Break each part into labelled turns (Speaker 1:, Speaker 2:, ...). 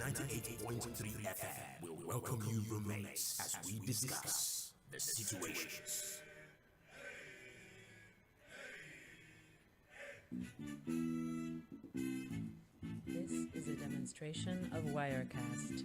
Speaker 1: 98.3 FM will welcome you roommates as we discuss the situations.
Speaker 2: This is a demonstration of Wirecast.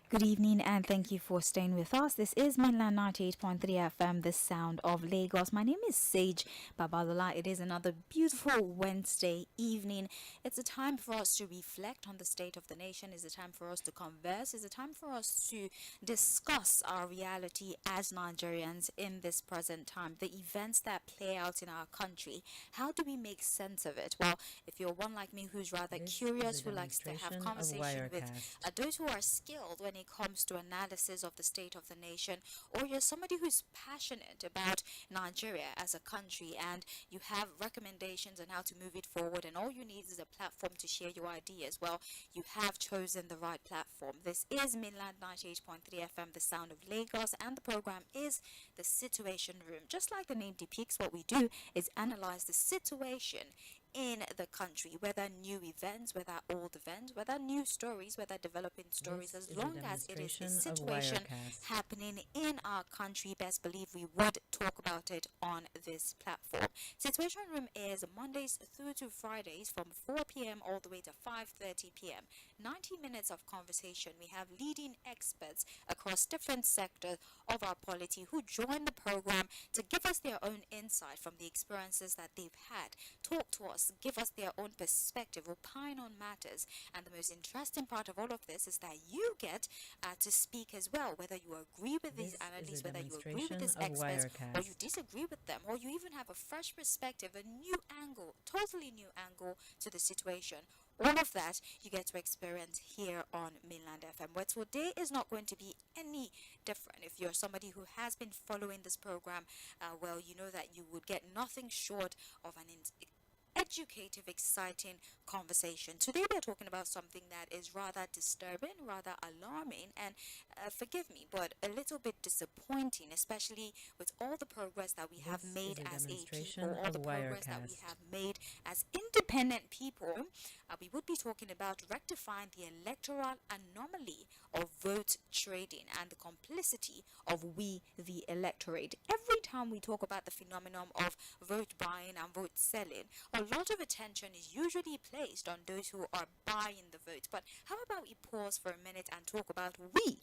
Speaker 3: Good evening and thank you for staying with us. This is Mainland 98.3 FM, the sound of Lagos. My name is Sage Babalola. It is another beautiful Wednesday evening. It's a time for us to reflect on the state of the nation. It's a time for us to converse. It's a time for us to discuss our reality as Nigerians in this present time. The events that play out in our country. How do we make sense of it? Well, if you're one like me who's rather curious, who likes to have conversation with those who are skilled when it comes to analysis of the state of the nation, or you're somebody who's passionate about Nigeria as a country and you have recommendations on how to move it forward and all you need is a platform to share your ideas, well, you have chosen the right platform. This is Mainland 98.3 FM, the sound of Lagos, and the program is the Situation Room. Just like the name depicts, what we do is analyze the situation in the country, whether new events, whether old events, whether new stories, whether developing stories, as long as it is a situation happening in our country, best believe we would talk about it on this platform. Situation Room is Mondays through to Fridays from 4 p.m. all the way to 5:30 p.m. 90 minutes of conversation. We have leading experts across different sectors of our polity who join the program to give us their own insight from the experiences that they've had, talk to us, give us their own perspective, opine on matters. And the most interesting part of all of this is that you get to speak as well, whether you agree with these analysts, whether you agree with these experts, or you disagree with them, or you even have a fresh perspective, a new angle, totally new angle to the situation. All of that you get to experience here on Mainland FM, where today is not going to be any different. If you're somebody who has been following this program, well, you know that you would get nothing short of an educative, exciting conversation. Today we are talking about something that is rather disturbing, rather alarming, and forgive me, but a little bit disappointing, especially with all the progress that we have made as a people, all the progress that we have made as independent people. We would be talking about rectifying the electoral anomaly of vote trading and the complicity of we, the electorate. Every time we talk about the phenomenon of vote buying and vote selling, a lot of attention is usually placed on those who are buying the vote. But how about we pause for a minute and talk about we,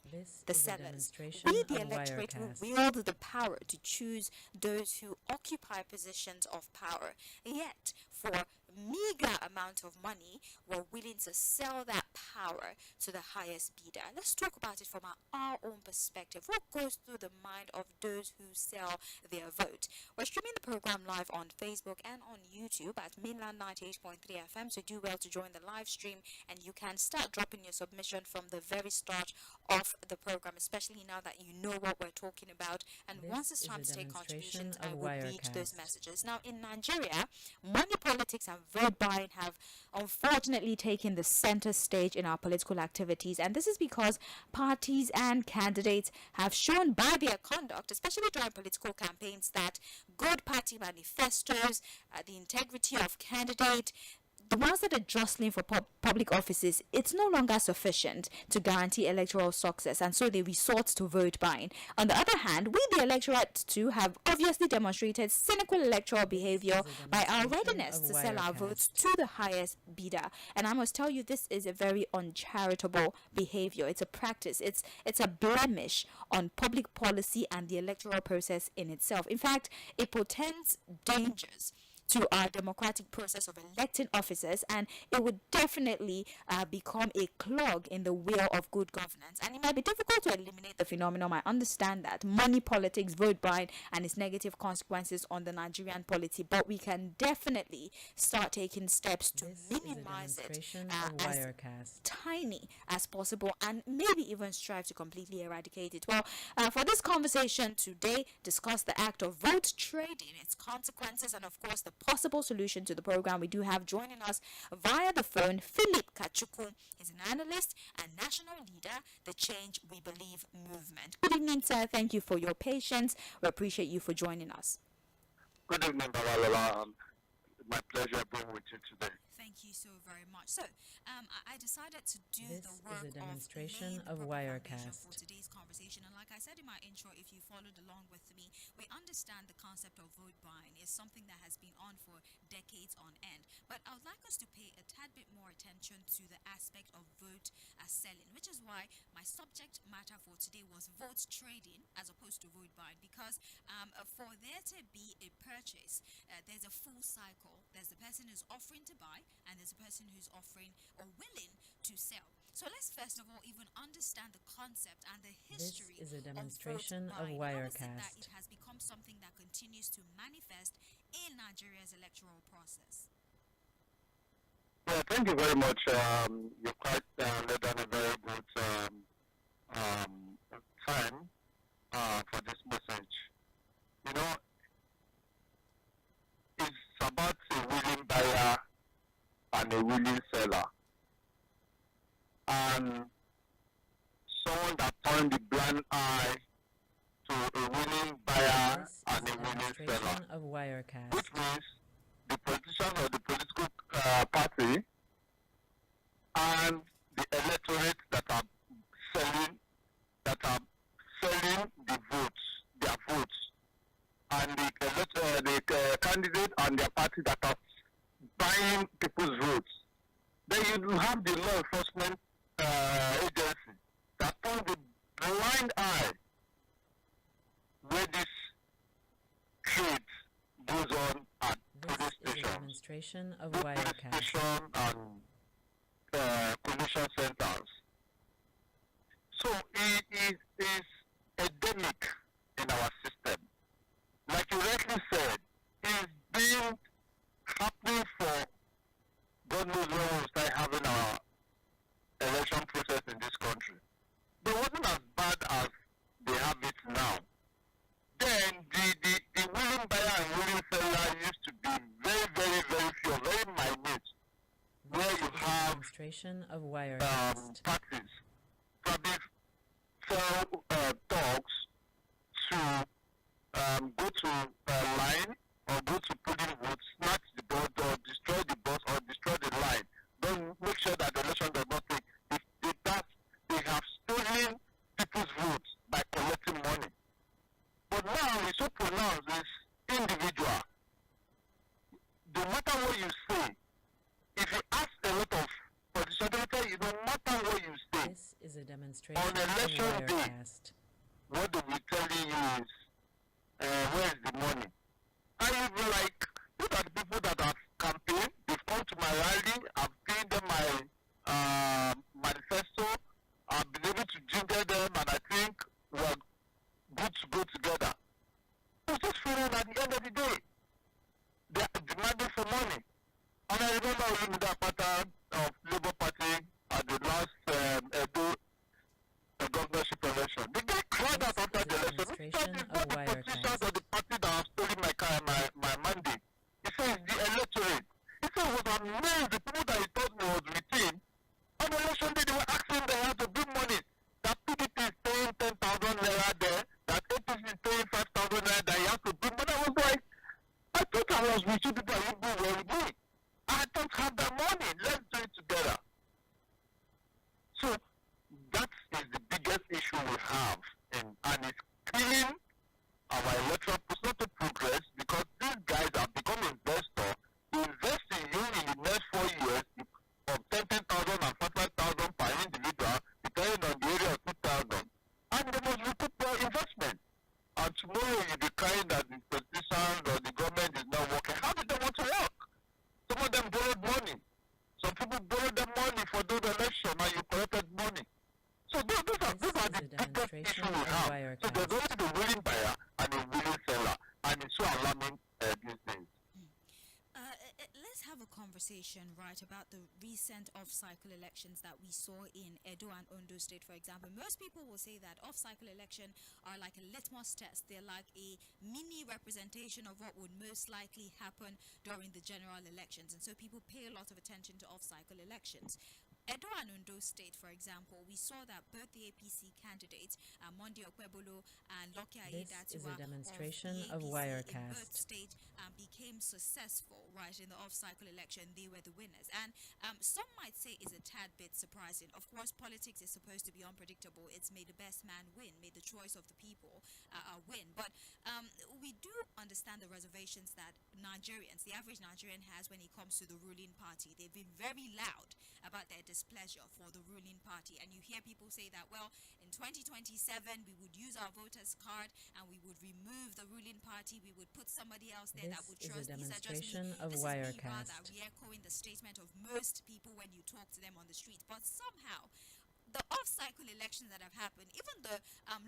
Speaker 3: the sellers, we, the electorate, who wield the power to choose those who occupy positions of power, yet for meager amount of money we're willing to sell that power to the highest bidder. Let's talk about it from our own perspective. What goes through the mind of those who sell their vote? We're streaming the program live on Facebook and on YouTube at Mainland 98.3 FM, so do well to join the live stream and you can start dropping your submission from the very start of the program, especially now that you know what we're talking about. And once it's time to take contributions, I will read those messages. Now, in Nigeria, money politics and vote buying have unfortunately taken the center stage in our political activities, and this is because parties and candidates have shown by their conduct, especially during political campaigns, that good party manifestos, the integrity of candidate, the ones that are jostling for public offices, it's no longer sufficient to guarantee electoral success, and so they resort to vote buying. On the other hand, we, the electorate, too, have obviously demonstrated cynical electoral behavior by our readiness to sell our votes to the highest bidder. And I must tell you, this is a very uncharitable behavior. It's a practice. It's a blemish on public policy and the electoral process in itself. In fact, it portends dangers to our democratic process of electing officers, and it would definitely become a clog in the wheel of good governance. And it might be difficult to eliminate the phenomenon. I understand that money politics, vote buying, and its negative consequences on the Nigerian polity, but we can definitely start taking steps to minimize it as tiny as possible, and maybe even strive to completely eradicate it. Well, for this conversation today, discuss the act of vote trading, its consequences, and of course the possible solution to the program. We do have joining us via the phone Philip Kachukwu. He's an analyst and national leader, the Change We Believe movement. Good evening, sir. Thank you for your patience. We appreciate you for joining us.
Speaker 4: Good evening, Babalola. My pleasure being with you today.
Speaker 3: Thank Thank you so very much. So, I decided to do
Speaker 2: This
Speaker 3: the
Speaker 2: is
Speaker 3: work
Speaker 2: a demonstration
Speaker 3: of
Speaker 2: of
Speaker 3: laying the proper foundation
Speaker 2: Wirecast.
Speaker 3: for today's conversation. And like I said in my intro, if you followed along with me, we understand the concept of vote buying is something that has been on for decades on end. But I would like us to pay a tad bit more attention to the aspect of vote selling, which is why my subject matter for today was vote trading as opposed to vote buying. Because for there to be a purchase, there's a full cycle. There's the person who's offering to buy, and there's a person who's offering or willing to sell. So let's first of all even understand the concept and the history
Speaker 2: This is a
Speaker 3: of
Speaker 2: demonstration
Speaker 3: vote
Speaker 2: of
Speaker 3: buying. How is it that
Speaker 2: Wirecast.
Speaker 3: it has become something that continues to manifest in Nigeria's electoral process?
Speaker 4: Yeah, thank you very much. You quite laid down a very good time for this message. You know, it's about a willing buyer and a willing seller. And someone that turned the blind eye to a willing buyer
Speaker 2: This is
Speaker 4: and
Speaker 2: a
Speaker 4: a willing seller.
Speaker 2: demonstration of Wirecast.
Speaker 4: Which means the politician or the political party and the electorate that are selling the votes, their votes, and the candidate and their party that are buying people's votes. Then you have the law enforcement agency that turns the blind eye where this trade goes on at police
Speaker 2: This is a
Speaker 4: stations,
Speaker 2: demonstration of
Speaker 4: both police
Speaker 2: Wirecast.
Speaker 4: station and collision centers. So it is endemic in our system. Like you rightly said, it's been happening for God knows when we'll start having our election process in this country. But it wasn't as bad as they have it now. Then the willing buyer and willing seller used to be very, very, very few, very minute, where
Speaker 2: This
Speaker 4: you
Speaker 2: is a
Speaker 4: have
Speaker 2: demonstration of Wirecast.
Speaker 4: parties probably sell dogs to go to line or go to polling booth, snatch the board or destroy the box or destroy the line. Don't make sure that the election does not take. If that, they have stolen people's votes by collecting money. But now it's so pronounced, it's individual. No matter what you say, if you ask a lot of politicians, they will tell you, no matter what you say,
Speaker 2: This is a demonstration
Speaker 4: on
Speaker 2: of
Speaker 4: election day,
Speaker 2: Wirecast.
Speaker 4: what they will telling you is, where is the money? And you'll be like, look at the people that have campaigned, they've come to my rally, I've given them my manifesto, I've been able to jingle them, and I think we're good to go together. It's just feeling at the end of the day, they are demanding for money. And I remember when that pattern of Labour Party at the last Edo governorship election. The guy cried out after the election. He said, it's not the politicians or the party that have stolen my mandate. He says the electorate. He said it was amazed, the people that he thought was with him. On election day, they were asking them how to bring money. That PDP is paying 10,000 naira there, that APC is paying 5,000 naira, that he has to bring money. I was like, I thought I was with you people, I would go where we go. I don't have that money. Let's do it together. So that is the biggest issue we have, and it's killing our electoral process, not to progress, because these guys have become investors. They invest in you in the next 4 years of 10,000 and 5,000 per individual, depending on the area of 2,000. And they must recoup their investment. And tomorrow you'll be crying that the politicians or the government is not working. How do they want to work? Some of them borrowed money. Some people borrowed their money for those elections and you collected money. So those are
Speaker 2: This
Speaker 4: the
Speaker 2: is a
Speaker 4: biggest
Speaker 2: demonstration
Speaker 4: issues we
Speaker 2: of
Speaker 4: have. So
Speaker 2: Wirecast.
Speaker 4: there's only the willing buyer and the willing seller. And it's so alarming these days.
Speaker 3: Let's have a conversation, right, about the recent off-cycle elections that we saw in Edo and Ondo State, for example. Most people will say that off-cycle elections are like a litmus test. They're like a mini representation of what would most likely happen during the general elections. And so people pay a lot of attention to off-cycle elections. Edo and Ondo State, for example, we saw that both the APC candidates, Monday Okpebolo and Lucky
Speaker 2: This is a
Speaker 3: Aiyedatiwa
Speaker 2: demonstration
Speaker 3: of
Speaker 2: of
Speaker 3: the APC in both
Speaker 2: Wirecast.
Speaker 3: states became successful, right, in the off-cycle election. They were the winners. And some might say is a tad bit surprising. Of course, politics is supposed to be unpredictable. It's may the best man win, may the choice of the people win. But we do understand the reservations that Nigerians, the average Nigerian, has when it comes to the ruling party. They've been very loud about their displeasure for the ruling party. And you hear people say that, well, in 2027, we would use our voters' card and we would remove the ruling party. We would put somebody else there that would
Speaker 2: This
Speaker 3: trust.
Speaker 2: is a
Speaker 3: These are just
Speaker 2: demonstration
Speaker 3: me.
Speaker 2: of
Speaker 3: This is me rather
Speaker 2: Wirecast.
Speaker 3: re-echoing the statement of most people when you talk to them on the street. But somehow, the off-cycle elections that have happened, even the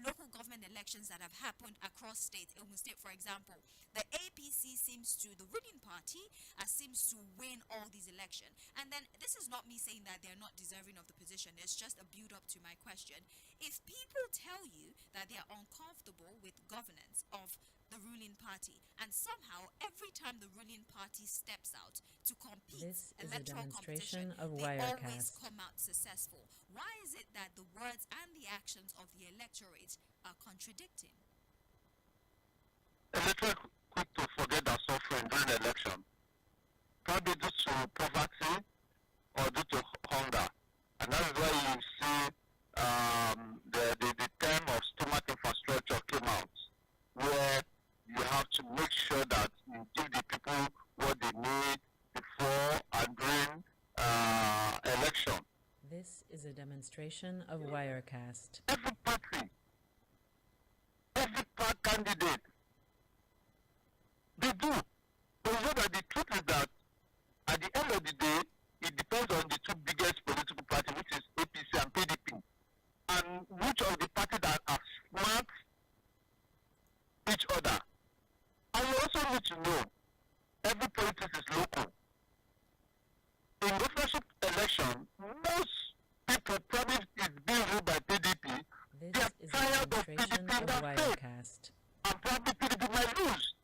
Speaker 3: local government elections that have happened across states, Ogun State, for example, the APC seems to, the ruling party, seems to win all these elections. And then this is not me saying that they're not deserving of the position. It's just a build-up to my question. If people tell you that they're uncomfortable with governance of the ruling party, and somehow every time the ruling party steps out to compete,
Speaker 2: This is a
Speaker 3: electoral
Speaker 2: demonstration
Speaker 3: competition,
Speaker 2: of
Speaker 3: they always
Speaker 2: Wirecast.
Speaker 3: come out successful. Why is it that the words and the actions of the electorate are contradicting?
Speaker 4: A little quick to forget that suffering during the election, probably due to poverty or due to hunger. And that is why you see the term of stomach infrastructure came out, where you have to make sure that you give the people what they need before and during election.
Speaker 2: This is a demonstration of Wirecast.
Speaker 4: Every party, every candidate, they do. But you know that the truth is that at the end of the day, it depends on the two biggest political parties, which is APC and PDP. And which of the parties that are smart each other. And you also need to know, every politics is local. In governorship election, most people probably is being ruled by PDP. They
Speaker 2: This
Speaker 4: are
Speaker 2: is a
Speaker 4: tired of
Speaker 2: demonstration
Speaker 4: PDP in
Speaker 2: of
Speaker 4: that state.
Speaker 2: Wirecast.
Speaker 4: And probably PDP might lose.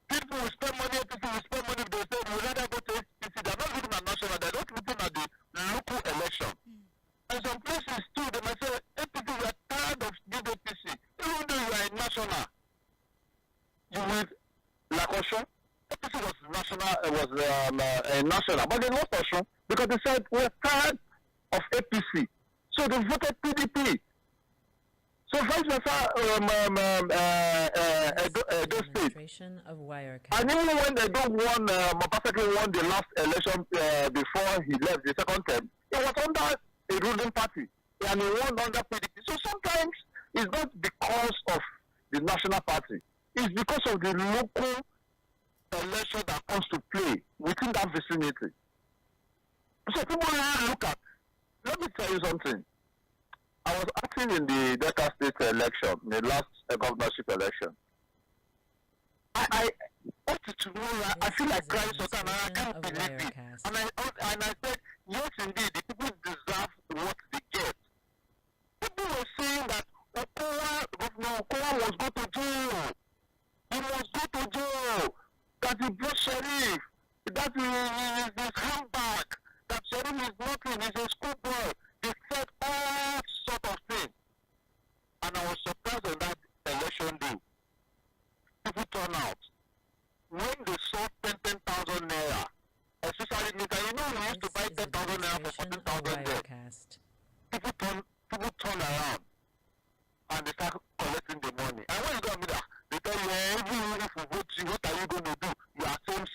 Speaker 4: People will spend money, people will spend money, they say, we'd rather go to APC. They're not looking at national, they're not looking at the local election. And some places too, they might say, APC, we are tired of this APC. Even though you are a national, you will, like Oshun, APC was national, but they lost Oshun because they said, we're tired of APC. So they voted PDP. So vice versa, Edo State.
Speaker 2: Demonstration of Wirecast.
Speaker 4: And even when they don't won, perfectly won the last election before he left the second term, it was under a ruling party, and he won under PDP. So sometimes it's not because of the national party, it's because of the local election that comes to play within that vicinity. So people really look at, let me tell you something. I was acting in the Delta State election, the last governorship election. I wanted to know, I feel like crying sometimes, and I can't believe it. And I said, yes, indeed, the people deserve what they get. People were saying that Governor Okowa must go to jail. He must go to jail. That he brought sheriff. That he is his handbag. That sheriff is nothing. He's a schoolboy. They said all sort of things. And I was surprised on that election day. People turn out. When they saw 10,000 naira, especially Mika, you know we used to buy 10,000 naira for 14,000 naira. People turn around and they start collecting the money. And when you go and they tell you, every if we vote you, what are you going to do? You are same.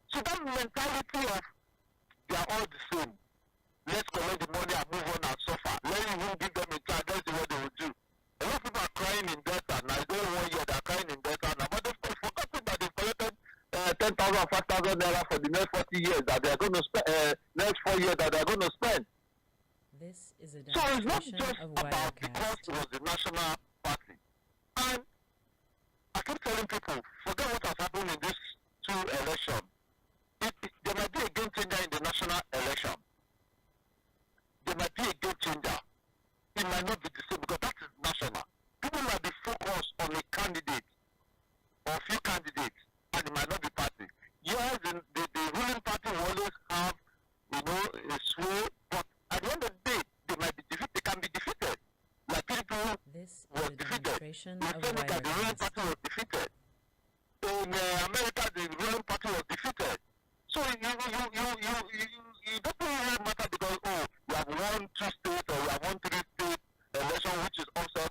Speaker 4: So that mentality of they are all the same. Let's collect the money and move on and suffer. Let even give them a chance. That's what they will do. A lot of people are crying in Delta now. It's only 1 year they are crying in Delta now. But they've forgotten that they've collected 10,000, 5,000 naira for the next 40 years that they are going to spend, next 4 years that they are going to spend.
Speaker 2: This is a
Speaker 4: So it's not
Speaker 2: demonstration
Speaker 4: just
Speaker 2: of
Speaker 4: about because
Speaker 2: Wirecast.
Speaker 4: it was the national party. And I keep telling people, forget what has happened in these two elections. There might be a game changer in the national election. There might be a game changer. It might not be the same because that is national. People might be focused on a candidate or a few candidates, and it might not be party. Yes, the ruling party will always have, a sway, but you don't really matter because you have won 2 states or you have won 3 state election which is also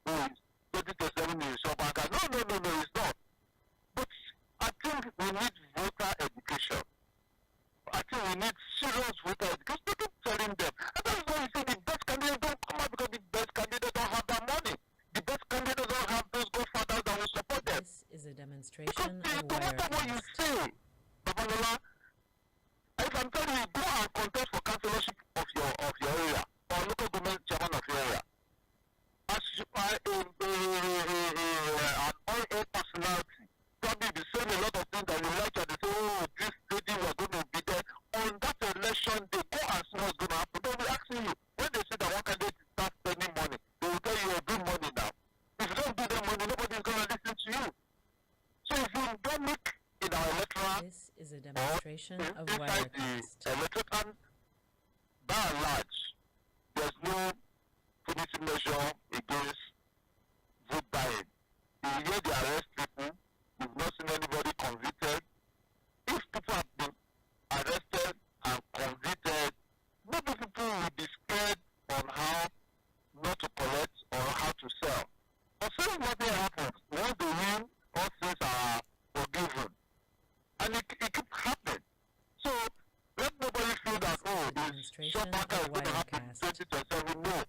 Speaker 4: who is 2027 in Shobaka. No, it's not. But I think we need voter education. I think we need serious voter education. People telling them. And that's why you say the best candidate don't come out because the best candidate don't have that money. The best candidate don't have those godfathers that will support them.
Speaker 2: This is a demonstration
Speaker 4: Because
Speaker 2: of
Speaker 4: no matter what you
Speaker 2: Wirecast.
Speaker 4: say, Babalola, if I'm telling you, go and contest for councillorship of your area or local government chairman of your area. As you are an all-air personality, probably be saying a lot of things that you like and they say, this lady we're going to be there. On that election day, go and see what's going to happen. They'll be asking you, when they say that one candidate start spending money, they will tell you you're good money now. If you don't give them money, nobody's going to listen to you. So if you don't make in our electoral
Speaker 2: This is a demonstration of
Speaker 4: inside
Speaker 2: Wirecast.
Speaker 4: the electorate, and by and large, there's no finishing measure against vote buying. You hear they arrest people, you've not seen anybody convicted. If people have been arrested and convicted, maybe people will be scared on how not to collect or how to sell. But since nothing happens, once they win, all things are forgiven. And it keeps happening. So let nobody feel that, this
Speaker 2: Demonstration
Speaker 4: short
Speaker 2: of
Speaker 4: is going to happen in
Speaker 2: Wirecast.
Speaker 4: 2027. No.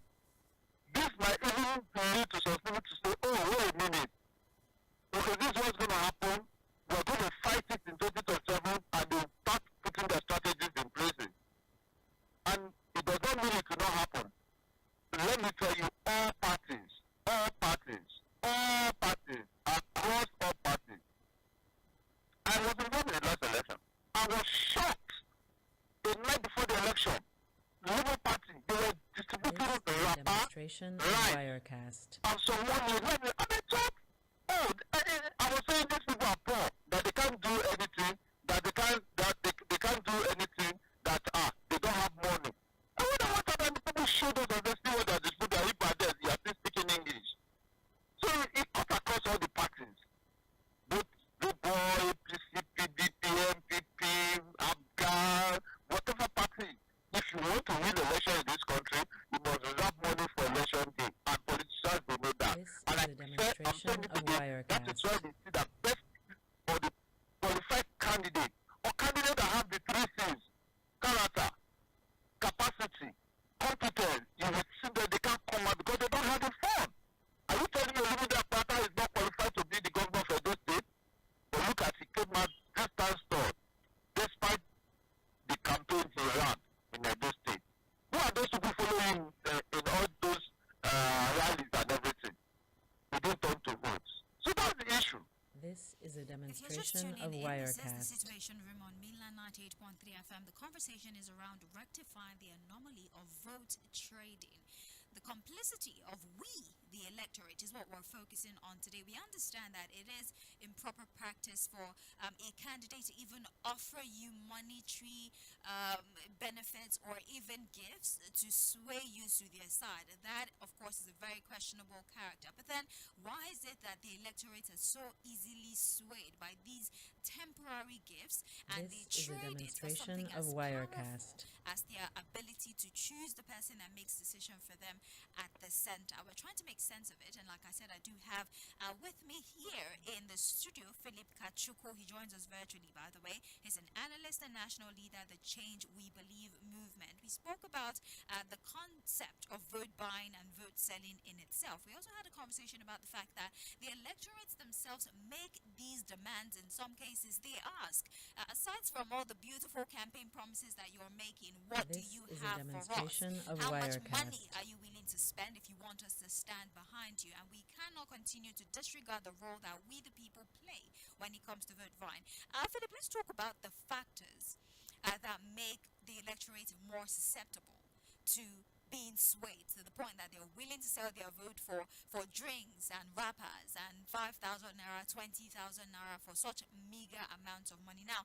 Speaker 4: This might even lead to some people to say, wait a minute. Okay, this is what's going to happen. We're going to fight it in 2027 and they'll start putting their strategies in place. And it does not mean it will not happen. Let me tell you, all parties, across all parties. I was involved in the last election. I was shocked the night before the election. Labour Party, they were distributing
Speaker 2: This is a
Speaker 4: wrapper
Speaker 2: demonstration of
Speaker 4: right.
Speaker 2: Wirecast.
Speaker 4: and someone will let me. And I thought, I was saying these people are poor, that they can't do anything, that they can't do anything, that they don't have money. And when I went out and the people showed us and they see what they're distributing, you are still speaking English. So it cut across all the parties. Both the boy, APC, PDP, MPP, Afghan, whatever party. If you want to win election in this country, you must reserve money for election day. And politicians will know that.
Speaker 2: This
Speaker 4: And
Speaker 2: is
Speaker 4: I'm
Speaker 2: a demonstration
Speaker 4: saying it
Speaker 2: of
Speaker 4: again, that is why
Speaker 2: Wirecast.
Speaker 4: we see that best or the qualified candidate or candidate that have the 3 C's: character, capacity, competence. You will see that they can't come out because they don't have the fund. Are you telling me Olumide Akpata is not qualified to be the governor for Edo State? But look at he came out this time store, despite the campaigns he ran in Edo State. Who are those people following in all those rallies and everything? They didn't turn to votes. So that's the issue.
Speaker 2: This is a
Speaker 3: If you're just
Speaker 2: demonstration
Speaker 3: tuning
Speaker 2: of
Speaker 3: in, this is the
Speaker 2: Wirecast.
Speaker 3: Situation Room on Mainland 98.3 FM. The conversation is around rectifying the anomaly of vote trading. The complicity of we, the electorate, is what we're focusing on today. We understand that it is improper practice for a candidate to even offer you monetary benefits or even gifts to sway you to their side. That, of course, is a very questionable character. But then, why is it that the electorate is so easily swayed by these temporary gifts and they
Speaker 2: This is a
Speaker 3: trade it for
Speaker 2: demonstration
Speaker 3: something
Speaker 2: of
Speaker 3: as
Speaker 2: Wirecast.
Speaker 3: powerful as their ability to choose the person that makes decision for them at the center? We're trying to make sense of it, and like I said, I do have with me here in the studio Philip Kachuku. He joins us virtually, by the way. He's an analyst and national leader of the Change We Believe movement. We spoke about the concept of vote buying and vote selling in itself. We also had a conversation about the fact that the electorates themselves make these demands. In some cases, they ask, aside from all the beautiful campaign promises that you're making, what do
Speaker 2: This
Speaker 3: you
Speaker 2: is a
Speaker 3: have for us?
Speaker 2: demonstration of
Speaker 3: How much money
Speaker 2: Wirecast.
Speaker 3: are you willing to spend if you want us to stand behind you? And we cannot continue to disregard the role that we the people play when it comes to vote buying. Philip, let's talk about the factors that make the electorate more susceptible to being swayed to the point that they're willing to sell their vote for drinks and wrappers and 5,000 naira, 20,000 naira for such meager amounts of money. Now,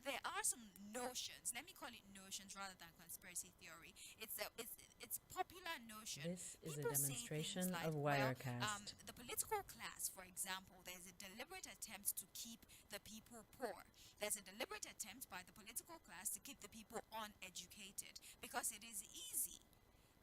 Speaker 3: there are some notions. Let me call it notions rather than conspiracy theory. It's popular notion.
Speaker 2: This is
Speaker 3: People
Speaker 2: a
Speaker 3: say
Speaker 2: demonstration
Speaker 3: things like,
Speaker 2: of
Speaker 3: well,
Speaker 2: Wirecast.
Speaker 3: the political class, for example, there's a deliberate attempt to keep the people poor. There's a deliberate attempt by the political class to keep the people uneducated because it is easy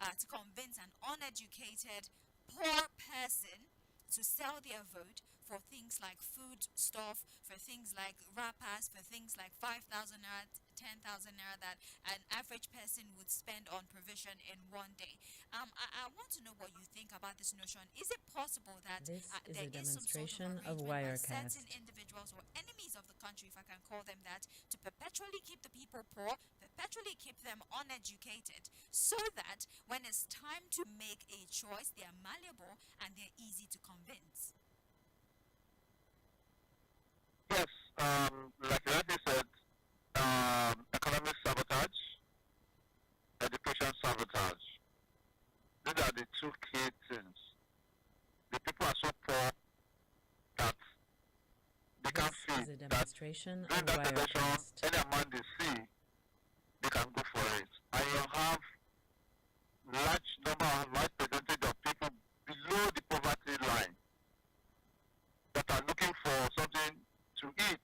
Speaker 3: to convince an uneducated, poor person to sell their vote for things like food stuff, for things like wrappers, for things like 5,000 naira, 10,000 naira that an average person would spend on provision in one day. I want to know what you think about this notion. Is it possible that
Speaker 2: This is
Speaker 3: there
Speaker 2: a
Speaker 3: is some sort
Speaker 2: demonstration
Speaker 3: of
Speaker 2: of
Speaker 3: arrangement by certain
Speaker 2: Wirecast.
Speaker 3: individuals or enemies of the country, if I can call them that, to perpetually keep the people poor, perpetually keep them uneducated, so that when it's time to make a choice, they are malleable and they're easy to convince?
Speaker 4: Yes, like you said, economic sabotage, education sabotage. These are the two key things. The people are so poor that they can't
Speaker 2: This
Speaker 4: see
Speaker 2: is a
Speaker 4: that
Speaker 2: demonstration
Speaker 4: during
Speaker 2: of
Speaker 4: that election,
Speaker 2: Wirecast.
Speaker 4: any amount they see, they can go for it. And you have large percentage of people below the poverty line that are looking for something to eat.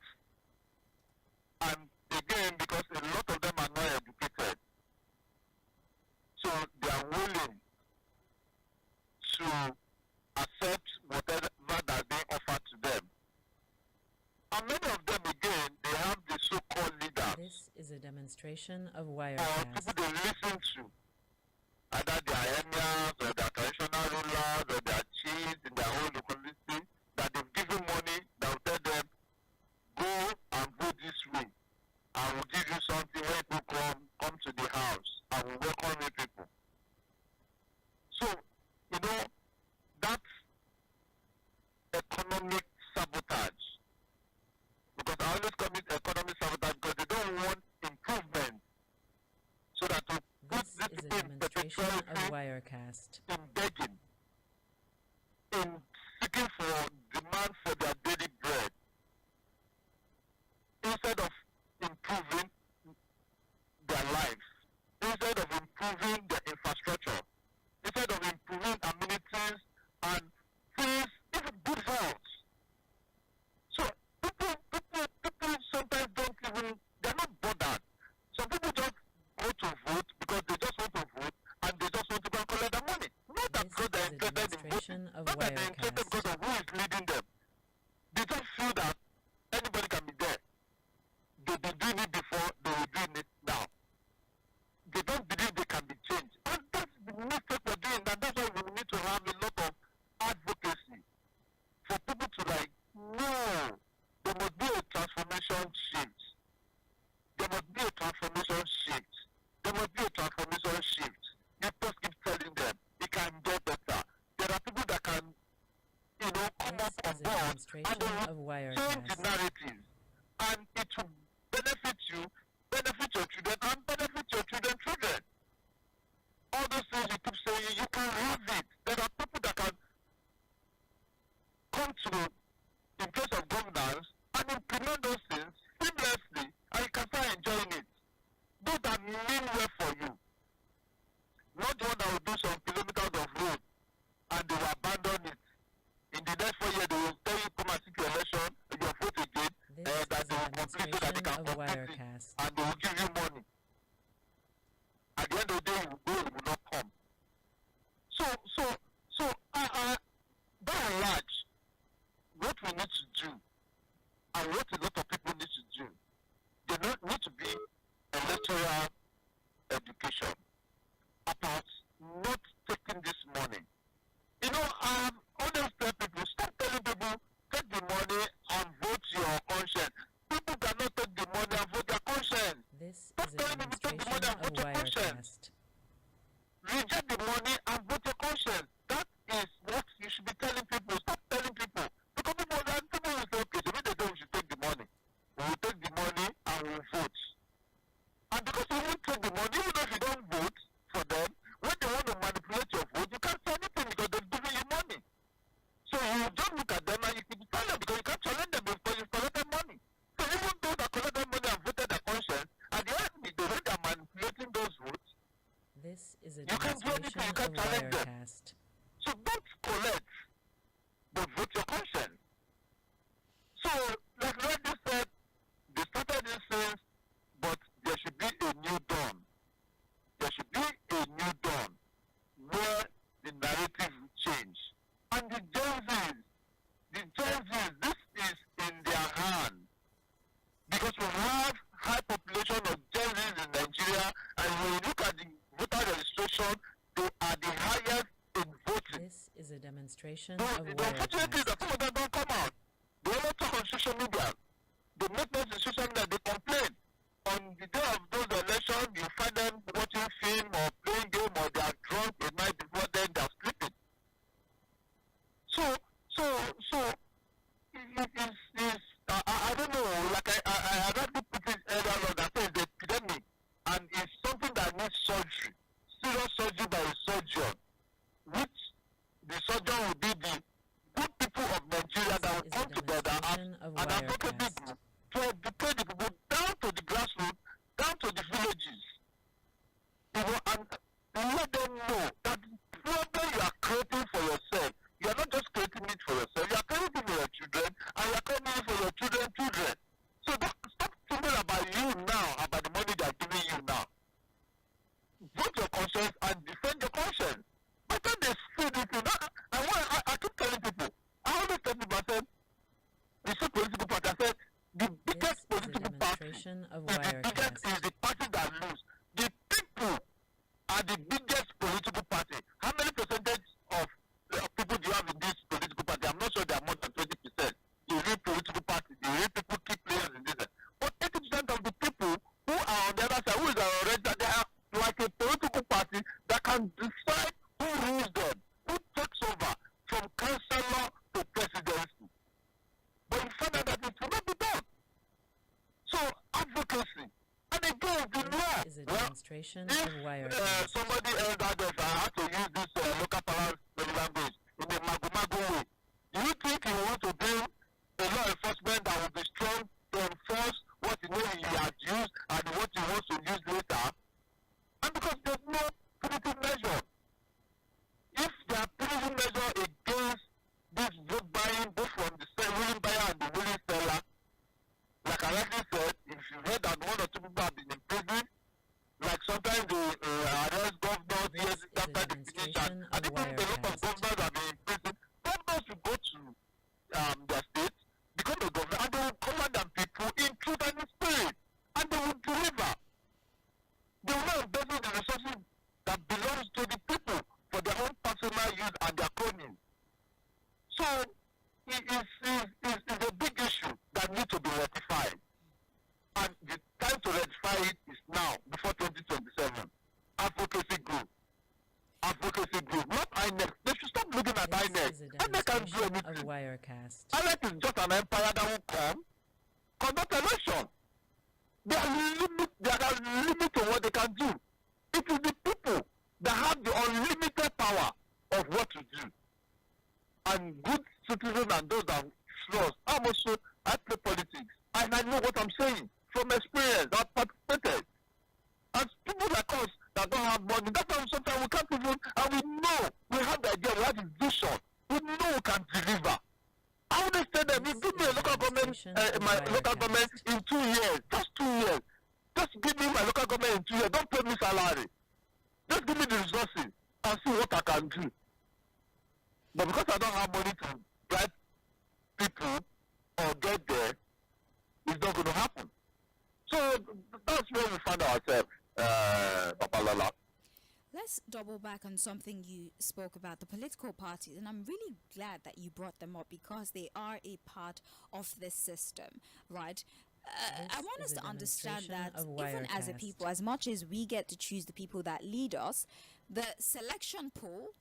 Speaker 4: And again, because a lot of them are not educated, so they are willing to accept whatever that's being offered to them. And many of them, again, they have the so-called leaders,
Speaker 2: This is a demonstration of
Speaker 4: or
Speaker 2: Wirecast.
Speaker 4: people they listen to, either they are emirs or they are traditional rulers or they are chiefs in their own locality, that they've given money that will tell them, go and vote this way. I will give you something when people come to the house. I will welcome you people. So, that's economic sabotage. Because I always call it economic sabotage because they don't want improvement. So that to put
Speaker 2: This
Speaker 4: these
Speaker 2: is a
Speaker 4: people in
Speaker 2: demonstration of
Speaker 4: perpetuality
Speaker 2: Wirecast.
Speaker 4: in begging, in seeking for demand for their daily bread, instead of improving their lives, instead of improving their infrastructure, instead of improving amenities and things, even good health. So people sometimes don't even, they're not bothered. Some people just go to vote because they just want to vote and they just want to go and collect the money. Not that
Speaker 2: This
Speaker 4: because they're
Speaker 2: is a
Speaker 4: interested in voting,
Speaker 2: demonstration of
Speaker 4: not that they're interested because
Speaker 2: Wirecast.
Speaker 4: of who is leading them. They just feel that anybody can be there. They've been doing it before, they will do it now. They don't believe they can be changed. And that's the mistake we're doing. And that's why we need to have a lot of advocacy for people to no, there must be a transformation shift. There must be a transformation shift. There must be a transformation shift. You just keep telling them it can get better. There are people that can, come
Speaker 2: This
Speaker 4: up on
Speaker 2: is a
Speaker 4: board
Speaker 2: demonstration
Speaker 4: and they will
Speaker 2: of
Speaker 4: change the
Speaker 2: Wirecast.
Speaker 4: narrative. And it will benefit you, benefit your children, and benefit your children's children. All those things you keep saying, you can have it. There are people that can come to in place of governance and implement those things seamlessly, and you can start enjoying it. Those that mean well for you. Not the one that will do some kilometers of road and they will abandon it. In the next 4 years, they will tell you, come and seek your election, your vote again,
Speaker 2: This
Speaker 4: that
Speaker 2: is
Speaker 4: they
Speaker 2: a
Speaker 4: will complete so that they
Speaker 2: demonstration
Speaker 4: can
Speaker 2: of
Speaker 4: complete it,
Speaker 2: Wirecast.
Speaker 4: and they will give you money. At the end of the day, you will go, you will not come. So, by and large, what we need to do, and what a lot of people need to do, there need to be electoral education about not taking this money. I always tell people, stop telling people, take the money and vote your conscience. People cannot take the money and vote their conscience.
Speaker 2: This
Speaker 4: Stop
Speaker 2: is a
Speaker 4: telling people, take the money
Speaker 2: demonstration
Speaker 4: and
Speaker 2: of
Speaker 4: vote your conscience.
Speaker 2: Wirecast.
Speaker 4: Reject the money and vote your conscience. That is what you should be telling people. Stop telling people. Because people will say, okay, so when they say we should take the money, we will take the money and we will vote. And because you won't take the money, even if you don't vote for them, when they want to manipulate your vote, you can't say anything because they've given you money. So you don't look at them and you can tell them because you can't challenge them because you've collected money. So even those that collected money and voted their conscience, at the end, the way they are manipulating those votes,
Speaker 2: This is a
Speaker 4: you can't do anything, you
Speaker 2: demonstration of
Speaker 4: can't challenge them.
Speaker 2: Wirecast.
Speaker 4: So don't collect, but vote your conscience. So, like Reggie said, they started these things, but there should be a new dawn. There should be a new dawn where the narrative will change. And the Gen Zs, this is in their hand. Because we have high population of Gen Zs in Nigeria, and when you look at the voter registration, they are the highest in voting.
Speaker 2: This is a demonstration
Speaker 4: The
Speaker 2: of
Speaker 4: unfortunate thing is
Speaker 2: Wirecast.
Speaker 4: that some of them don't come out. They only talk on social media. They make noise in social media. They complain. On the day of those elections, you find them watching film or playing game or they are drunk the night before, then they are sleeping. So I don't know. Like I read the put it earlier on that says the epidemic, and it's something that needs surgery, serious surgery by a surgeon, which the surgeon will be the good people of Nigeria that will
Speaker 2: This is
Speaker 4: come
Speaker 2: a
Speaker 4: together
Speaker 2: demonstration of
Speaker 4: and advocate
Speaker 2: Wirecast.
Speaker 4: people to educate the people down to the grassroots, down to the villages. You know, and let them know that the problem you are creating for yourself, you are not just creating it for yourself, you are creating it for your children, and you are creating it for your children's children. So stop thinking about you now, about the money they are giving you now. Vote your conscience and defend your conscience. I thought they see this thing. I keep telling people, I always tell people, I said, the same political party, I said, the
Speaker 2: This
Speaker 4: biggest
Speaker 2: is a
Speaker 4: political party
Speaker 2: demonstration of
Speaker 4: is the biggest,
Speaker 2: Wirecast.
Speaker 4: is the party that lose. The people are the biggest political party. How many percentage of people do you have in this political party? I'm not sure they are more than 20%. The real political party, the real people, key players in this. But 80% of the people who are on the other side, who is already, they are like a political party that can decide who rules them, who takes over from councillor to presidency. But you find out that it will not be done. So advocacy, and again, the law.
Speaker 2: This is a
Speaker 4: Well,
Speaker 2: demonstration
Speaker 4: if
Speaker 2: of Wirecast.
Speaker 4: somebody else out there, I have to use this local parlance language in a mago way. Do you think you want to bring a law enforcement that will be strong to enforce what you know he has used and what he wants to use later? And because there's no punitive measure. If there are punitive measure against this vote buying, both from the willing buyer and the willing seller, like I rightly said, if you heard that one or two people have been in prison, like sometimes they arrest governors
Speaker 2: This
Speaker 4: years
Speaker 2: is a
Speaker 4: after they finish, and
Speaker 2: demonstration
Speaker 4: I
Speaker 2: of
Speaker 4: think a lot of
Speaker 2: Wirecast.
Speaker 4: governors have been in prison. Governors will go to their state, become a governor, and they will command them people in truth and in spirit, and they will deliver. They will not embezzle the resources that belongs to the people for their own personal use and their cronies. So it is a big issue that needs to be rectified. And the time to rectify it is now, before 2027. Advocacy group. Advocacy group, not INEC. They should stop looking at
Speaker 2: This
Speaker 4: INEC.
Speaker 2: is a
Speaker 4: INEC can do
Speaker 2: demonstration of
Speaker 4: anything.
Speaker 2: Wirecast.
Speaker 4: INEC is just an empire that will come, conduct election. There are limits to what they can do. It is the people that have the unlimited power of what to do. And good citizens and those that flaws. I play politics. And I know what I'm saying from experience. I've participated. And people like us that don't have money, that's why sometimes we can't even, and we know, we have the idea, we have the vision, we know we can deliver. I always tell them, you give me a local government, my local government in 2 years, just 2 years. Just give me my local government in 2 years, don't pay me salary. Just give me the resources and see what I can do. But because I don't have money to bribe people or get there, it's not going to happen. So that's where we find ourselves, Papa Lola.
Speaker 3: Let's double back on something you spoke about, the political parties, and I'm really glad that you brought them up because they are a part of this system, right? I want us to understand that even as a people, as much as we get to choose the people that lead us, the selection pool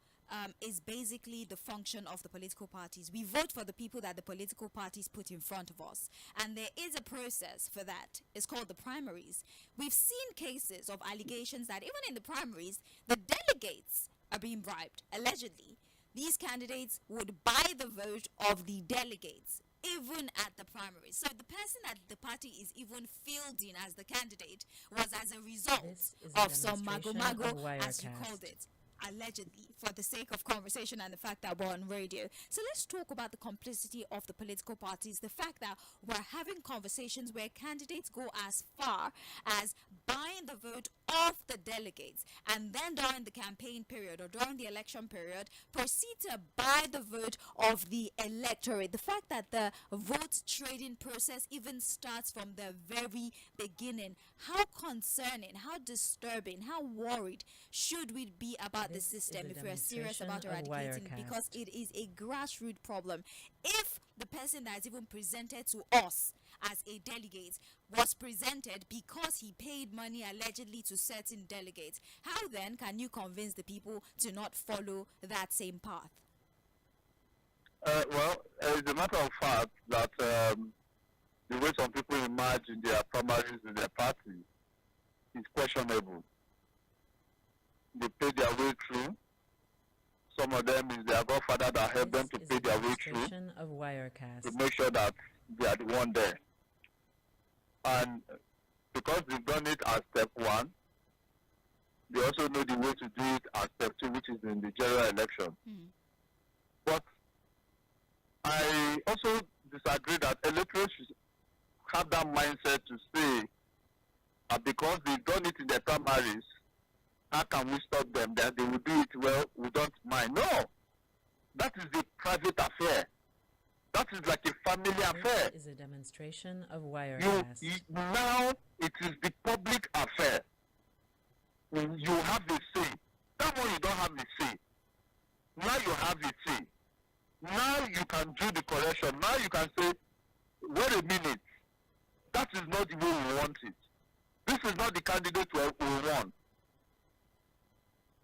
Speaker 3: is basically the function of the political parties. We vote for the people that the political parties put in front of us. And there is a process for that. It's called the primaries. We've seen cases of allegations that even in the primaries, the delegates are being bribed, allegedly. These candidates would buy the vote of the delegates, even at the primaries. So the person that the party is even fielding as the candidate was as a result of some mago-mago, as you called it, allegedly, for the sake of conversation and the fact that we're on radio. So let's talk about the complicity of the political parties, the fact that we're having conversations where candidates go as far as buying the vote of the delegates, and then during the campaign period or during the election period proceed to buy the vote of the electorate. The fact that the vote trading process even starts from the very beginning. How concerning, how disturbing, how worried should we be about the system if we are serious about eradicating, because it is a grassroots problem. If the person that is even presented to us as a delegate was presented because he paid money allegedly to certain delegates, how then can you convince the people to not follow that same path?
Speaker 4: Well, it's a matter of fact that the way some people emerge in their primaries in their party is questionable. They pay their way through. Some of them is their godfather that helped them to pay their way through to make sure that they are the one there. And because they've done it as step one, they also know the way to do it as step two, which is in the general election. But I also disagree that electors should have that mindset to say that because they've done it in their primaries, how can we stop them? That they will do it well, we don't mind. No, that is a private affair. That is like a family affair.
Speaker 2: This is a demonstration of Wirecast.
Speaker 4: Now it is the public affair. You have a say. That one you don't have a say. Now you have a say. Now you can do the correction. Now you can say, wait a minute, that is not the way we want it. This is not the candidate we want.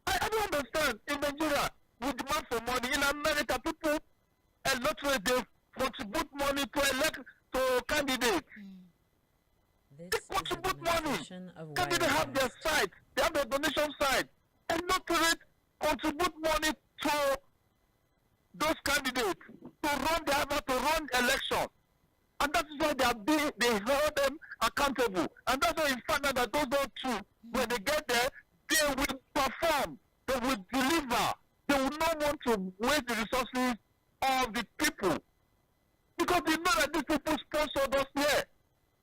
Speaker 4: I don't understand. In Nigeria, we demand for money. In America, people electorate, they contribute money to elect to candidates. They contribute money. Candidates have their site. They have their donation site. Electorate contribute money to those candidates to run election. And that is why they hold them accountable. And that's why you find out that those are true. When they get there, they will perform, they will deliver, they will not want to waste the resources of the people. Because they know that these people sponsored us here,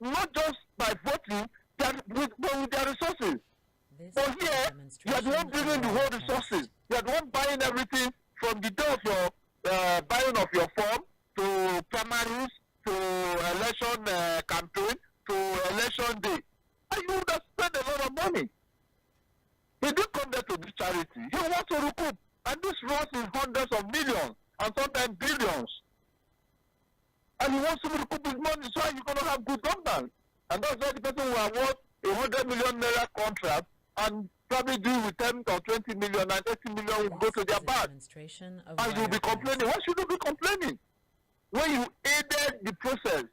Speaker 4: not just by voting, but with their resources. But here, you are the one bringing the whole resources. You are the one buying everything from the day of your buying of your form to primaries, to election campaign, to election day. And you would have spent a lot of money. He didn't come there to do charity. He wants to recoup. And this runs in hundreds of millions and sometimes billions. And he wants to recoup his money, so you're going to have good governance. And that's why the person will award a 100 million naira contract and probably do with 10 or 20 million and 80 million will go to their bag. And you'll be complaining. Why should you be complaining? When you aided the process,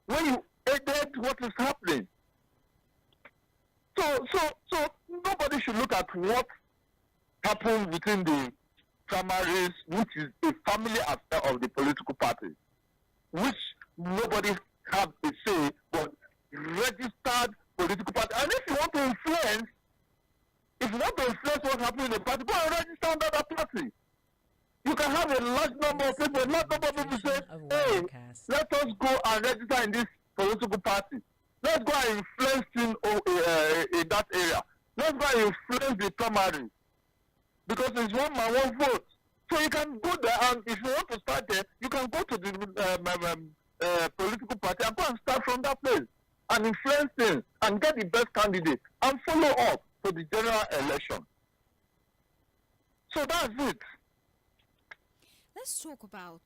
Speaker 4: when you aided what is happening. So nobody should look at what happened within the primaries, which is a family affair of the political party, which nobody have a say but registered political party. And if you want to influence what happened in the party, go and register under that party. You can have a large number of people, a large number of people say, hey, let us go and register in this political party. Let's go and influence in that area. Let's go and influence the primary. Because it's one man, one vote. So you can go there, and if you want to start there, you can go to the political party and go and start from that place. And influence things, and get the best candidate, and follow up for the general election. So that's it.
Speaker 3: Let's talk about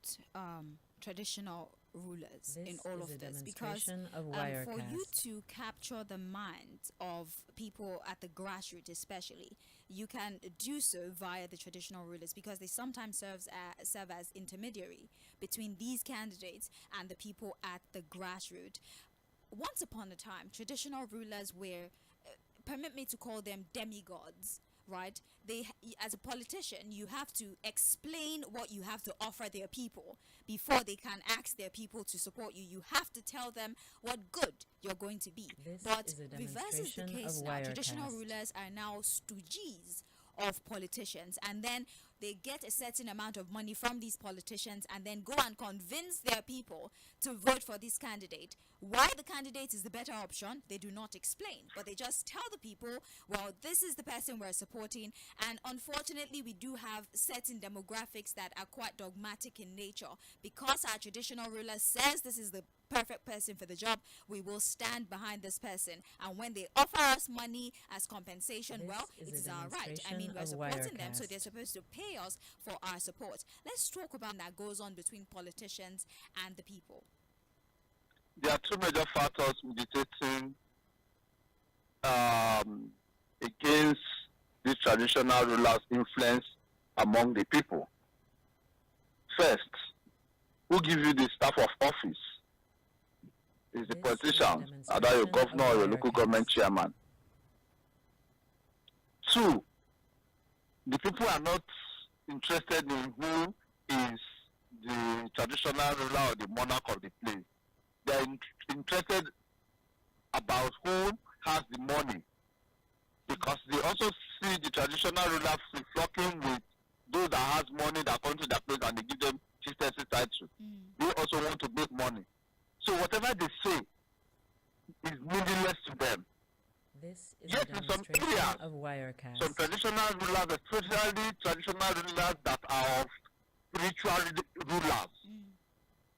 Speaker 3: traditional
Speaker 2: This
Speaker 3: in all
Speaker 2: is
Speaker 3: of
Speaker 2: a
Speaker 3: this, because
Speaker 2: demonstration of
Speaker 3: for you
Speaker 2: Wirecast.
Speaker 3: to capture the minds of people at the grassroots especially, you can do so via the traditional rulers, because they sometimes serve as intermediary between these candidates and the people at the grassroots. Once upon a time, traditional rulers were, permit me to call them demigods, right? As a politician, you have to explain what you have to offer their people before they can ask their people to support you. You have to tell them what good you're going to be.
Speaker 2: This
Speaker 3: But
Speaker 2: is a
Speaker 3: reverse is the
Speaker 2: demonstration
Speaker 3: case
Speaker 2: of
Speaker 3: now. Traditional
Speaker 2: Wirecast.
Speaker 3: rulers are now stooges of politicians, and then they get a certain amount of money from these politicians and then go and convince their people to vote for this candidate. Why the candidate is the better option, they do not explain, but they just tell the people, well, this is the person we're supporting. And unfortunately, we do have certain demographics that are quite dogmatic in nature. Because our traditional ruler says this is the perfect person for the job, we will stand behind this person. And when they offer us money as compensation,
Speaker 2: This
Speaker 3: well,
Speaker 2: is
Speaker 3: it
Speaker 2: a
Speaker 3: is our right. I mean, we're
Speaker 2: demonstration of
Speaker 3: supporting them, so
Speaker 2: Wirecast.
Speaker 3: they're supposed to pay us for our support. Let's talk about that goes on between politicians and the people.
Speaker 4: There are two major factors militating against the traditional rulers' influence among the people. First, who gives you the staff of office? Is the
Speaker 2: This
Speaker 4: politicians,
Speaker 2: is a
Speaker 4: either your
Speaker 2: demonstration
Speaker 4: governor
Speaker 2: of
Speaker 4: or your local
Speaker 2: Wirecast.
Speaker 4: government chairman. Two, the people are not interested in who is the traditional ruler or the monarch of the place. They are interested about who has the money, because they also see the traditional ruler flocking with those that has money that come to their place and they give them chieftaincy title. They also want to make money. So whatever they say is meaningless to them.
Speaker 2: This is
Speaker 4: Yes,
Speaker 2: a
Speaker 4: in some
Speaker 2: demonstration
Speaker 4: areas,
Speaker 2: of Wirecast.
Speaker 4: some traditional rulers, especially traditional rulers that are of spiritual rulers,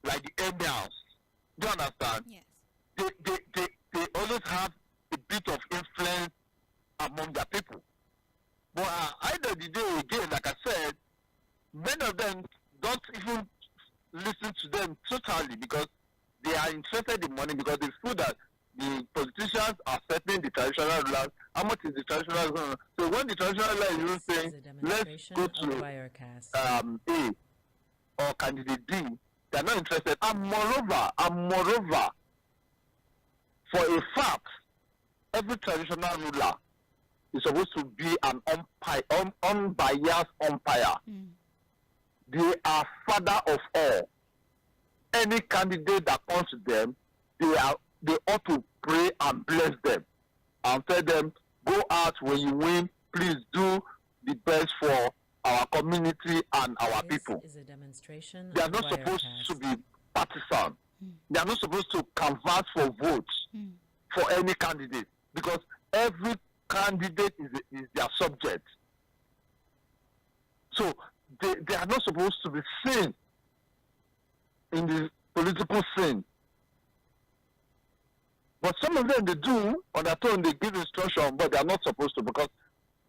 Speaker 4: like the emirs, do you understand?
Speaker 3: Yes.
Speaker 4: They always have a bit of influence among their people. But at the end of the day, again, like I said, many of them don't even listen to them totally, because they are interested in money, because they feel that the politicians are setting the traditional rulers. How much is the traditional ruler? So when the traditional ruler is even
Speaker 2: This
Speaker 4: saying,
Speaker 2: is a
Speaker 4: let's
Speaker 2: demonstration
Speaker 4: go
Speaker 2: of
Speaker 4: to
Speaker 2: Wirecast.
Speaker 4: A or candidate B, they are not interested. And moreover, for a fact, every traditional ruler is supposed to be an unbiased umpire. They are father of all. Any candidate that comes to them, they ought to pray and bless them and tell them, go out when you win, please do the best for our community and our
Speaker 2: This
Speaker 4: people.
Speaker 2: is a demonstration
Speaker 4: They are
Speaker 2: of
Speaker 4: not supposed
Speaker 2: Wirecast.
Speaker 4: to be partisan. They are not supposed to canvass for votes for any candidate, because every candidate is their subject. So they are not supposed to be seen in the political scene. But some of them, they do, on their own, they give instruction, but they are not supposed to, because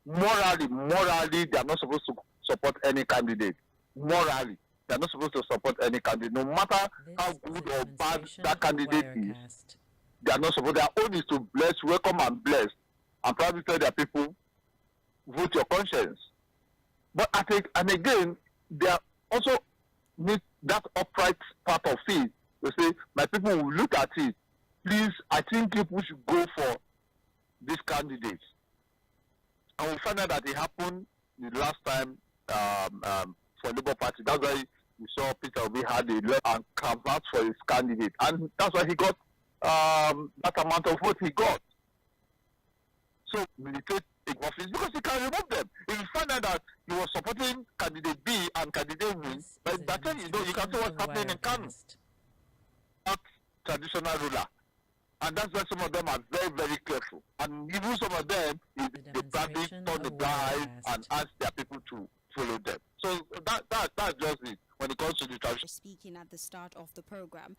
Speaker 4: morally, they are not supposed to support any candidate. Morally, they are not supposed to support any candidate. No matter
Speaker 2: This
Speaker 4: how
Speaker 2: is a
Speaker 4: good or bad
Speaker 2: demonstration
Speaker 4: that
Speaker 2: of
Speaker 4: candidate is,
Speaker 2: Wirecast.
Speaker 4: they are not supposed. Their own is to bless, welcome and bless, and probably tell their people, vote your conscience. But I think, and again, they are also need that upright part of it to say, my people will look at it. Please, I think people should go for this candidate. And we find out that it happened the last time for Labour Party. That's why we saw Peter Obi had a left and canvassed for his candidate, and that's why he got that amount of vote he got. So militate office, because he can remove them. If you find out that he was supporting candidate B and candidate win,
Speaker 2: This
Speaker 4: by
Speaker 2: is a
Speaker 4: that time you can see what's
Speaker 2: demonstration of
Speaker 4: happening in Kano.
Speaker 2: Wirecast.
Speaker 4: Not traditional ruler. And that's why some of them are very, very careful. And even some of them, they probably
Speaker 2: demonstration
Speaker 4: turn a
Speaker 2: of
Speaker 4: blind eye
Speaker 2: Wirecast.
Speaker 4: and ask their people to follow them. So that's just it when it comes to the tradition.
Speaker 3: Speaking. speaking at the start of the program,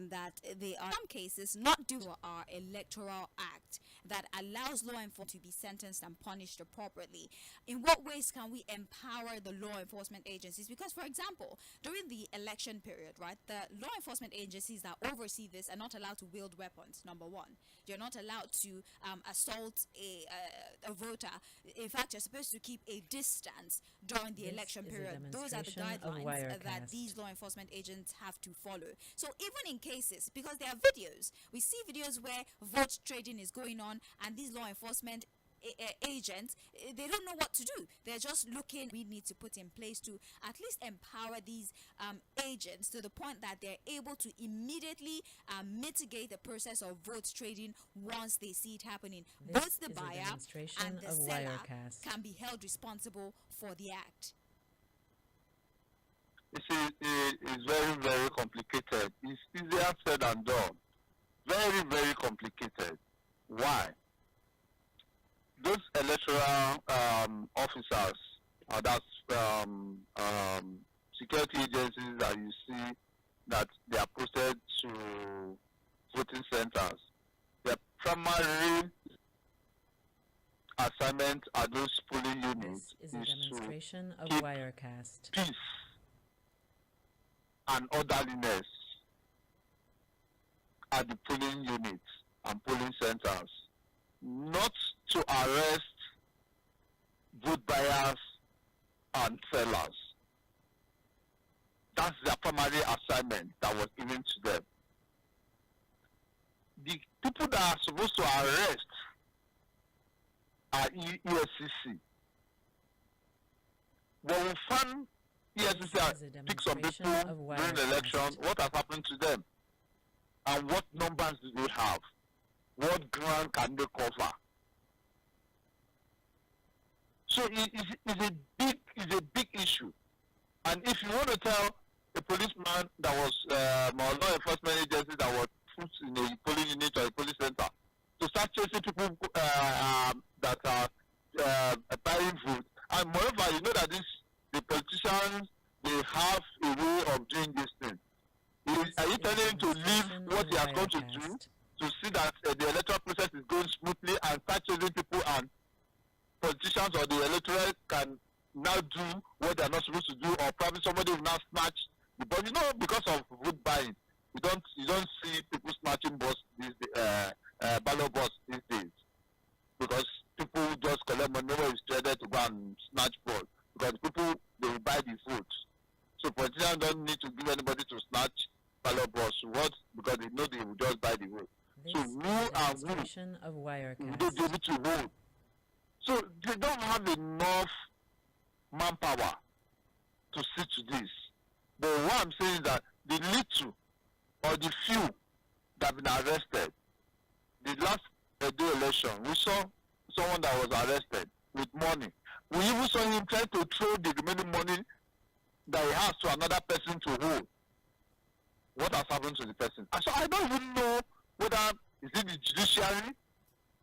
Speaker 3: that they are in some cases not due to our electoral act that allows law enforcement to be sentenced and punished appropriately. In what ways can we empower the law enforcement agencies? Because, for example, during the election period, right, the law enforcement agencies that oversee this are not allowed to wield weapons, number one. You're not allowed to assault a voter. In fact, you're supposed to keep a distance during the election period. Those are the guidelines that these law enforcement agents have to follow. So even in cases, because there are videos, we see videos where vote trading is going on, and these law enforcement agents, they don't know what to do. They're just looking. We need to put in place to at least empower these agents to the point that they're able to immediately mitigate the process of vote trading once they see it happening. Both the buyer and the seller can be held responsible for the act.
Speaker 4: You see, it's very, very complicated. It's easier said than done. Very, very complicated. Why? Those electoral officers, that's security agencies that you see that they are posted to voting centers, their primary assignment at those polling units
Speaker 2: is a demonstration of Wirecast.
Speaker 4: Peace and orderliness at the polling units and polling centers, not to arrest vote buyers and sellers. That's their primary assignment that was given to them. The people that are supposed to arrest are EFCC. When we find EFCC pick some people during the election, what has happened to them? And what numbers do they have? What ground can they cover? So it's a big issue. And if you want to tell a policeman that was or law enforcement agency that was put in a polling unit or a police center to start chasing people that are buying food, and moreover, you know that the politicians, they have a way of doing this thing. Are you telling him to leave what he has gone to do to see that the electoral process is going smoothly and start chasing people, and politicians or the electorate can now do what they are not supposed to do, or probably somebody will now snatch the bus? You know, because of vote buying, you don't see people snatching ballot box these days, because people just collect money where it's traded to go and snatch balls, because people, they will buy the votes. So politicians don't need to give anybody to snatch ballot box. What? Because they know they will just buy the vote. So who and who will they be able to hold? So they don't have enough manpower to see to this. But what I'm saying is that the little or the few that have been arrested, the last day election, we saw someone that was arrested with money. We even saw him try to throw the remaining money that he has to another person to hold. What has happened to the person? And so I don't even know whether is it the judiciary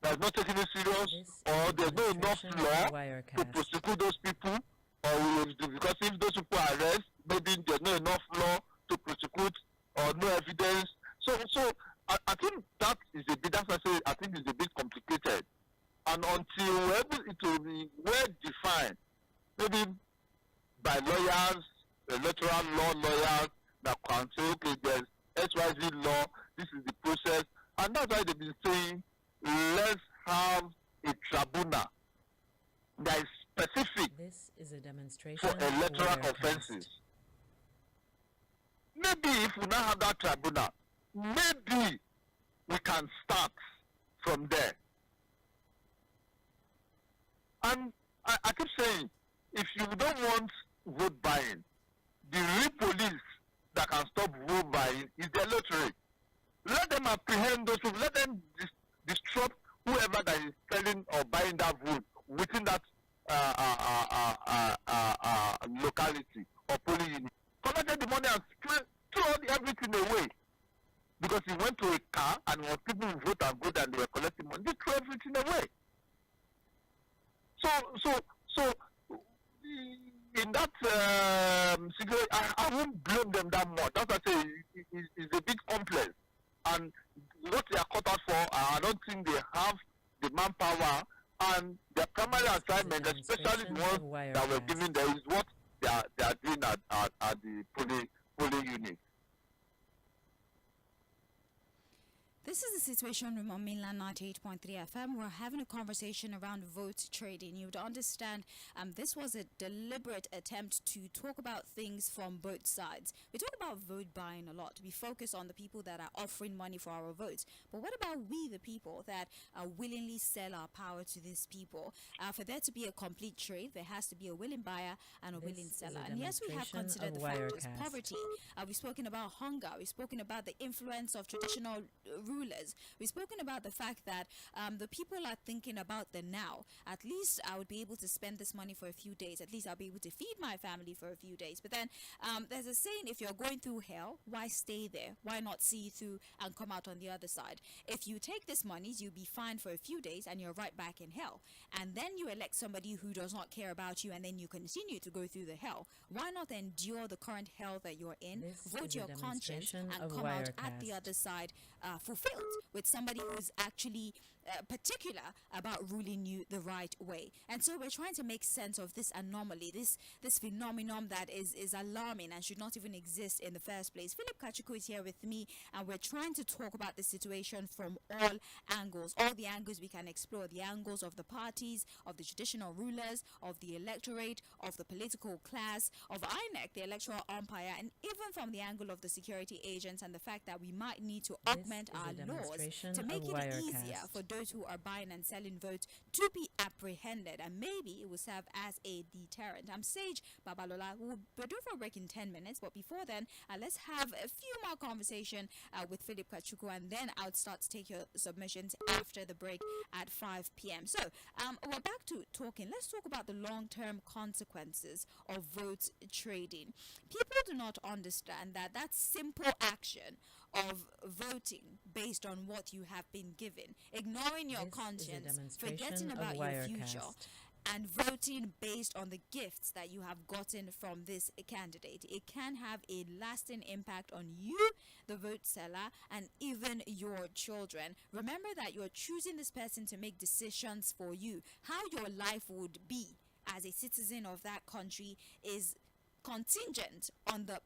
Speaker 4: that is not taking it serious, or there's no enough law to prosecute those people, or because if those people are arrested, maybe there's not enough law to prosecute, or no evidence. So I think that is a bit. That's why I say I think it's a bit complicated, and until we're able, it will be well defined, maybe by lawyers, electoral law lawyers that can say, okay, there's XYZ law, this is the process, and that's why they've been saying, let's have a tribunal that is specific for electoral offenses. Maybe if we now have that tribunal, maybe we can start from there. And I keep saying, if you don't want vote buying, the real police that can stop vote buying is the electorate. Let them apprehend those people. Let them disrupt whoever that is selling or buying that vote within that locality or polling unit. Collected the money and threw everything away. Because he went to a car and was people who vote and vote and they were collecting money. They threw everything away. So in that situation, I won't blame them that much. That's why I say it's a bit complex. And what they are caught out for, I don't think they have the manpower, and their primary assignment, especially the ones that were given there, is what they are doing at the polling unit.
Speaker 3: This is the Situation Room on Mainland 98.3 FM. We're having a conversation around vote trading. You would understand this was a deliberate attempt to talk about things from both sides. We talk about vote buying a lot. We focus on the people that are offering money for our votes. But what about we, the people, that willingly sell our power to these people? For there to be a complete trade, there has to be a willing buyer and a willing seller. And yes, we have considered the factors. Poverty. We've spoken about hunger. We've spoken about the influence of traditional rulers. We've spoken about the fact that the people are thinking about the now. At least I would be able to spend this money for a few days. At least I'll be able to feed my family for a few days. But then there's a saying, if you're going through hell, why stay there? Why not see through and come out on the other side? If you take this money, you'll be fine for a few days and you're right back in hell. And then you elect somebody who does not care about you, and then you continue to go through the hell. Why not endure the current hell that you're in, vote your conscience, and come out at the other side fulfilled with somebody who's actually particular about ruling you the right way? And so we're trying to make sense of this anomaly, this phenomenon that is alarming and should not even exist in the first place. Philip Kachiko is here with me, and we're trying to talk about the situation from all angles, all the angles we can explore, the angles of the parties, of the traditional rulers, of the electorate, of the political class, of INEC, the electoral umpire, and even from the angle of the security agents and the fact that we might need to augment our laws to make it easier for those who are buying and selling votes to be apprehended, and maybe it will serve as a deterrent. I'm Sage Babalola. We'll do for a break in 10 minutes, but before then, let's have a few more conversation with Philip Kachiko, and then I'll start to take your submissions after the break at 5 p.m. So we're back to talking. Let's talk about the long-term consequences of vote trading. People do not understand that simple action of voting based on what you have been given, ignoring your conscience, forgetting about your future, and voting based on the gifts that you have gotten from this candidate. It can have a lasting impact on you, the vote seller, and even your children. Remember that you're choosing this person to make decisions for you. How your life would be as a citizen of that country is contingent on the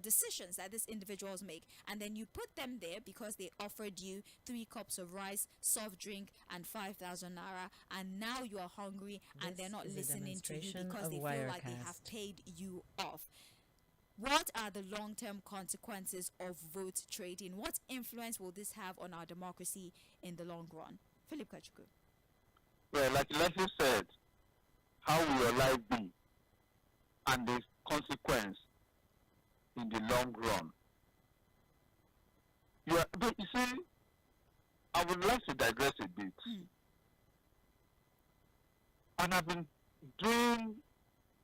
Speaker 3: decisions that these individuals make, and then you put them there because they offered you 3 cups of rice, soft drink, and 5,000 naira, and now you are hungry and they're not listening to you because they feel like they have paid you off. What are the long-term consequences of vote trading? What influence will this have on our democracy in the long run? Philip Kachiko.
Speaker 4: Well, like Leslie said, how will your life be, and the consequence in the long run? But you see, I would like to digress a bit. And I've been doing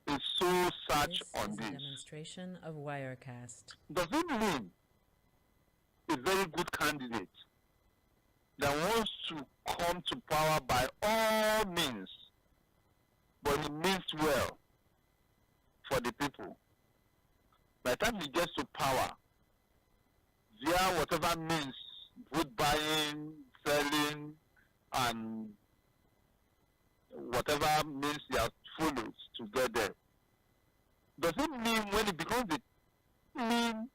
Speaker 4: a soul search on this.
Speaker 2: Demonstration of Wirecast.
Speaker 4: Does it mean a very good candidate that wants to come to power by all means, but he means well for the people? By the time he gets to power, via whatever means, vote buying, selling, and whatever means he has followed to get there, does it mean when it becomes the mean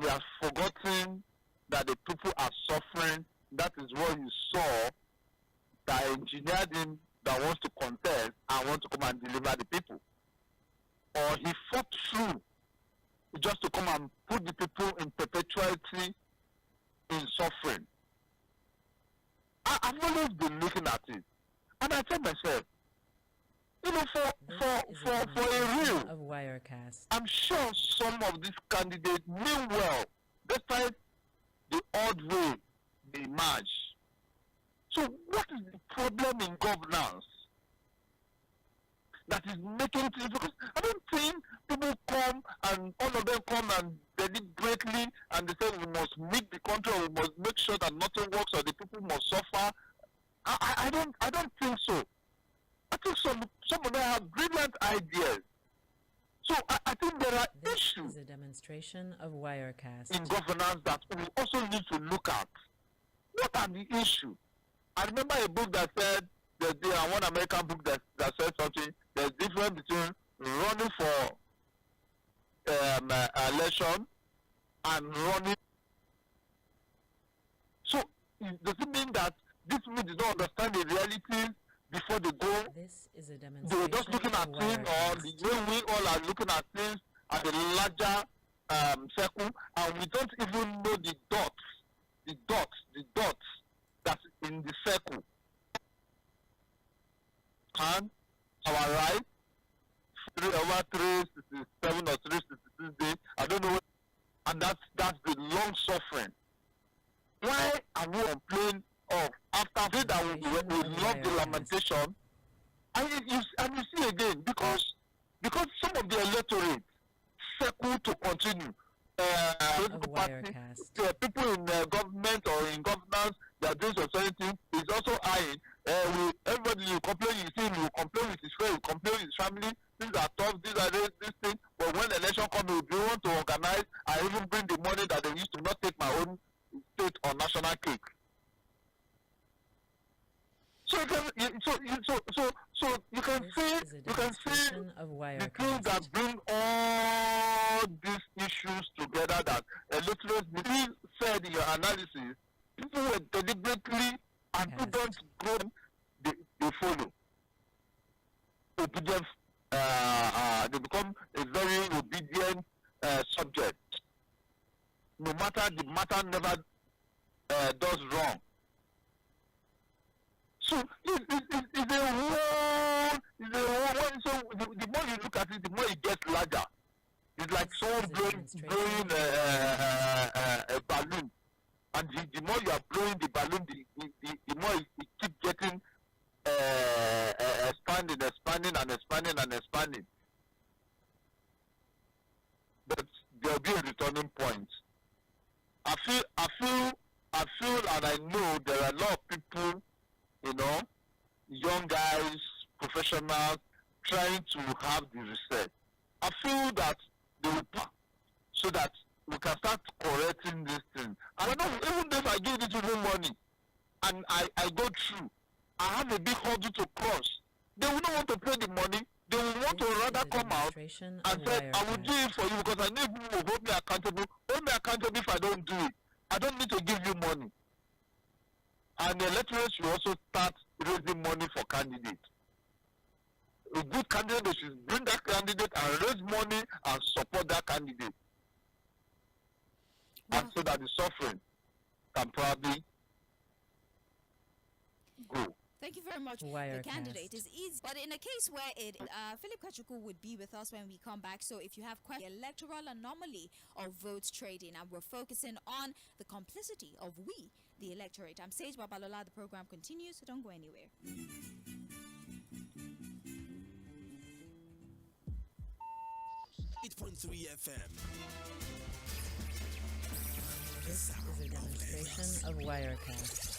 Speaker 4: he has forgotten that the people are suffering? That is what you saw, that engineered him, that wants to contest and wants to come and deliver the people. Or he fought through just to come and put the people in perpetuity in suffering. I've always been looking at it, and I tell myself, you know, for a real,
Speaker 2: of Wirecast.
Speaker 4: I'm sure some of these candidates mean well, despite the odd way they emerge. So what is the problem in governance that is making things? Because I don't think people come and all of them come and deliberately and they say we must meet the country, or we must make sure that nothing works, or the people must suffer. I don't think so. I think some of them have brilliant ideas, So I think there are
Speaker 2: This
Speaker 4: issues
Speaker 2: is a demonstration of Wirecast.
Speaker 4: in governance that we also need to look at. What are the issues? I remember a book that said, one American book that said something, there's difference between running for election and running. So does it mean that this people did not understand the realities before they go?
Speaker 2: This is a
Speaker 4: They
Speaker 2: demonstration
Speaker 4: were just looking
Speaker 2: of
Speaker 4: at things, or the
Speaker 2: Wirecast.
Speaker 4: way we all are looking at things at a larger circle, and we don't even know the dots that's in the circle. And our right, over 367 or 366 days, I don't know, and that's the long suffering. Why are we complaining of after that we love the lamentation? And you see again, because some of the electorate circle to continue. People in government or in governance, they are doing society is also eyeing. Everybody you complain, you see him, you complain with his friend, you complain with his family. These are tough, these are this thing. But when the election comes, we want to organize. I even bring the money that they used to not take my own state or national cake. So you can see the things that bring all these issues together that literally said in your analysis, people were deliberately and who don't go, they follow. Obedience, they become a very obedient subject. No matter the matter never does wrong. So it's a whole. So the more you look at it, the more it gets larger. It's like someone blowing a balloon, and the more you are blowing the balloon, the more it keeps getting expanding. But there will be a returning point. I feel, and I know there are a lot of people, young guys, professionals, trying to have the research. I feel that they will plan so that we can start correcting this thing. And I know even if I give these people money and I go through, I have a big hurdle to cross. They will not want to pay the money. They will want to rather come out and say, I will do it for you because I know people will hold me accountable. Hold me accountable if I don't do it. I don't need to give you money. And the electorate should also start raising money for candidates. A good candidate, they should bring that candidate and raise money and support that candidate. And so that the suffering can probably go.
Speaker 3: Thank you very much.
Speaker 2: Wirecast.
Speaker 3: The candidate is easy, but in a case where Philip Kwachuku would be with us when we come back. So if you have questions, electoral anomaly of votes trading, and we're focusing on the complicity of we, the electorate. I'm Sage Babalola. The program continues, so don't go anywhere.
Speaker 1: 8.3 FM.
Speaker 2: This is a demonstration of Wirecast.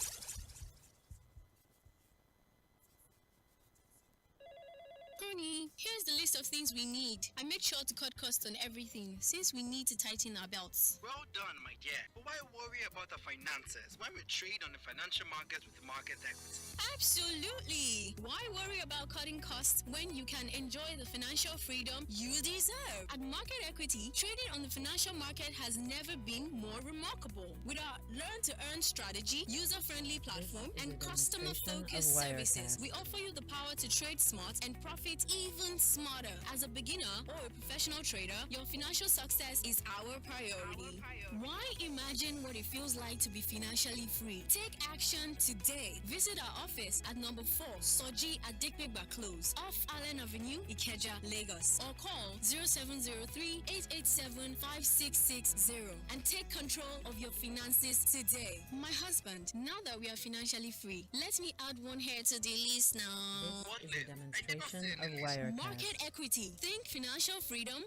Speaker 5: Honey, here's the list of things we need. I made sure to cut costs on everything since we need to tighten our belts.
Speaker 6: Well done, my dear. But why worry about the finances when we trade on the financial markets with market equity?
Speaker 5: Absolutely. Why worry about cutting costs when you can enjoy the financial freedom you deserve? At Market Equity, trading on the financial market has never been more remarkable. With our learn-to-earn strategy, user-friendly platform, and customer-focused services, we offer you the power to trade smart and profit even smarter. As a beginner or a professional trader, your financial success is our priority. Why imagine what it feels like to be financially free? Take action today. Visit our office at number 4, Soji Adikpegba Close, off Allen Avenue, Ikeja, Lagos, or call 0703-887-5660 and take control of your finances today. My husband, now that we are financially free, let me add one hair to the list now.
Speaker 2: This is a demonstration of Wirecast.
Speaker 5: Market Equity. Think financial freedom.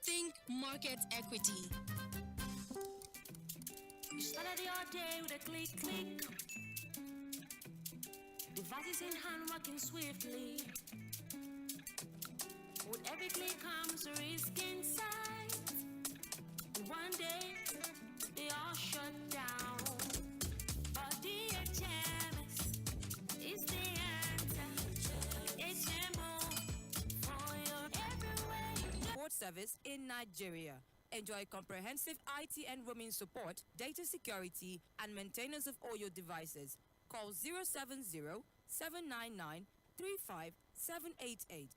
Speaker 5: Think Market Equity.
Speaker 7: You started your day with a click. Devices in hand working swiftly. With every click comes a risk inside. One day, they all shut down. But DHMS is the answer. HMO for your everywhere you go.
Speaker 8: Support service in Nigeria. Enjoy comprehensive IT and roaming support, data security, and maintenance of all your devices. Call 070-799-35788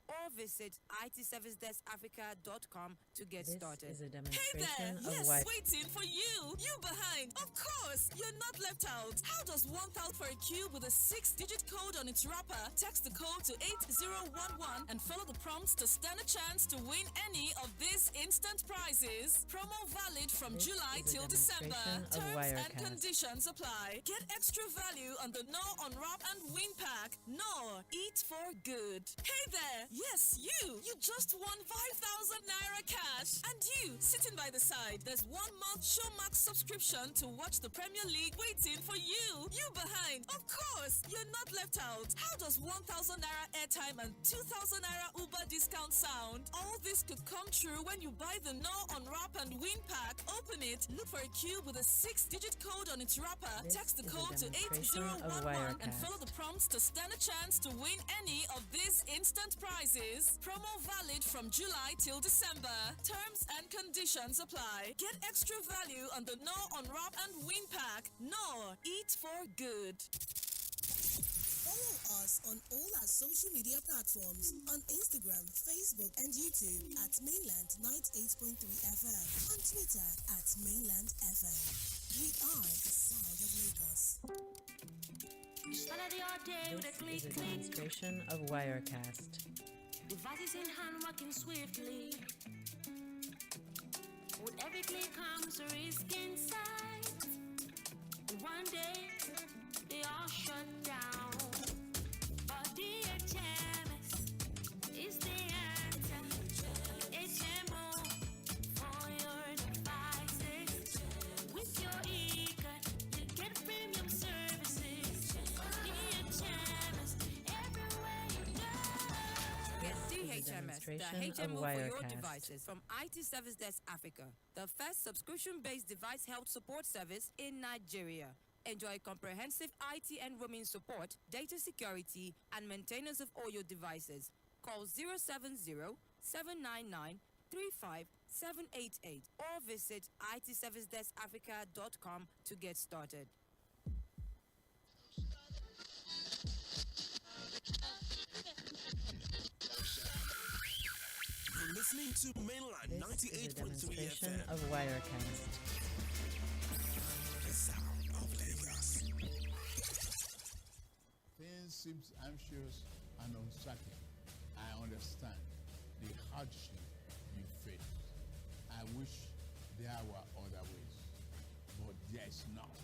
Speaker 8: or visit itservicedeskafrica.com to get
Speaker 2: This
Speaker 8: started.
Speaker 2: is a
Speaker 5: Hey
Speaker 2: demonstration
Speaker 5: there!
Speaker 2: of
Speaker 5: Yes,
Speaker 2: why
Speaker 5: waiting for you! You behind! Of course! You're not left out! How does 1000 for a cube with a 6-digit code on its wrapper? Text the code to 8011 and follow the prompts to stand a chance to win any of these instant prizes. Promo valid from
Speaker 2: This
Speaker 5: July
Speaker 2: is a
Speaker 5: till December.
Speaker 2: demonstration of
Speaker 5: Terms and
Speaker 2: Wirecast.
Speaker 5: conditions apply. Get extra value on the Knorr Unwrap and Win Pack. Knorr, eat for good. Hey there! Yes, you! You just won 5,000 Naira cash! And you, sitting by the side, there's 1 month Showmax subscription to watch the Premier League waiting for you! You behind! Of course! You're not left out! How does 1,000 Naira airtime and 2,000 Naira Uber discount sound? All this could come true when you buy the Knorr Unwrap and Win Pack. Open it, look for a cube with a 6-digit code on its wrapper.
Speaker 2: This
Speaker 5: Text the
Speaker 2: is a
Speaker 5: code to
Speaker 2: demonstration of
Speaker 5: 8011 and
Speaker 2: Wirecast.
Speaker 5: follow the prompts to stand a chance to win any of these instant prizes. Promo valid from July till December. Terms and conditions apply. Get extra value on the Knorr Unwrap and Win Pack. Knorr, eat for good.
Speaker 9: Follow us on all our social media platforms on Instagram, Facebook, and YouTube at Mainland 98.3 FM. On Twitter at Mainland FM. We are the sound of Lagos.
Speaker 7: Started your day with a
Speaker 2: this
Speaker 7: click,
Speaker 2: is a
Speaker 7: click.
Speaker 2: demonstration of Wirecast.
Speaker 7: Devices in hand working swiftly. With every click comes a risk inside. One day, they all shut down. But DHMS is the answer. HMO for your devices. With your eCard, you get premium services. DHMS everywhere you go.
Speaker 8: Get
Speaker 2: This is a
Speaker 8: DHMS, the
Speaker 2: demonstration of
Speaker 8: HMO for your
Speaker 2: Wirecast.
Speaker 8: devices from IT Service Desk Africa, the first subscription-based device health support service in Nigeria. Enjoy comprehensive IT and roaming support, data security, and maintenance of all your devices. Call 070-799-35788 or visit itservicedeskafrica.com to get started.
Speaker 1: You're listening to Mainland
Speaker 2: This is a
Speaker 1: 98.3
Speaker 2: demonstration
Speaker 1: FM.
Speaker 2: of Wirecast.
Speaker 1: The sound of Lagos.
Speaker 10: Things seem anxious and uncertain. I understand the hardship you face. I wish there were other ways, but there is not.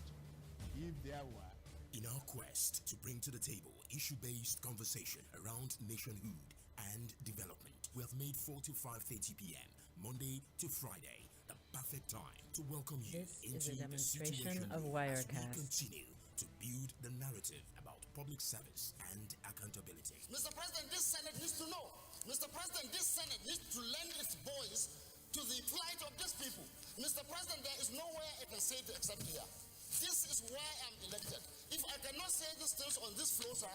Speaker 10: If there were,
Speaker 1: In our quest to bring to the table issue-based conversation around nationhood and development, we have made 4 to 5:30 p.m. Monday to Friday the perfect time to welcome you
Speaker 2: This
Speaker 1: into
Speaker 2: is a
Speaker 1: the
Speaker 2: demonstration
Speaker 1: situation
Speaker 2: of
Speaker 1: room as we
Speaker 2: Wirecast.
Speaker 1: continue to build the narrative about public service and accountability.
Speaker 11: Mr. President, this Senate needs to know. Mr. President, this Senate needs to lend its voice to the plight of these people. Mr. President, there is nowhere I can say it except here. This is why I'm elected. If I cannot say these things on this floor, sir,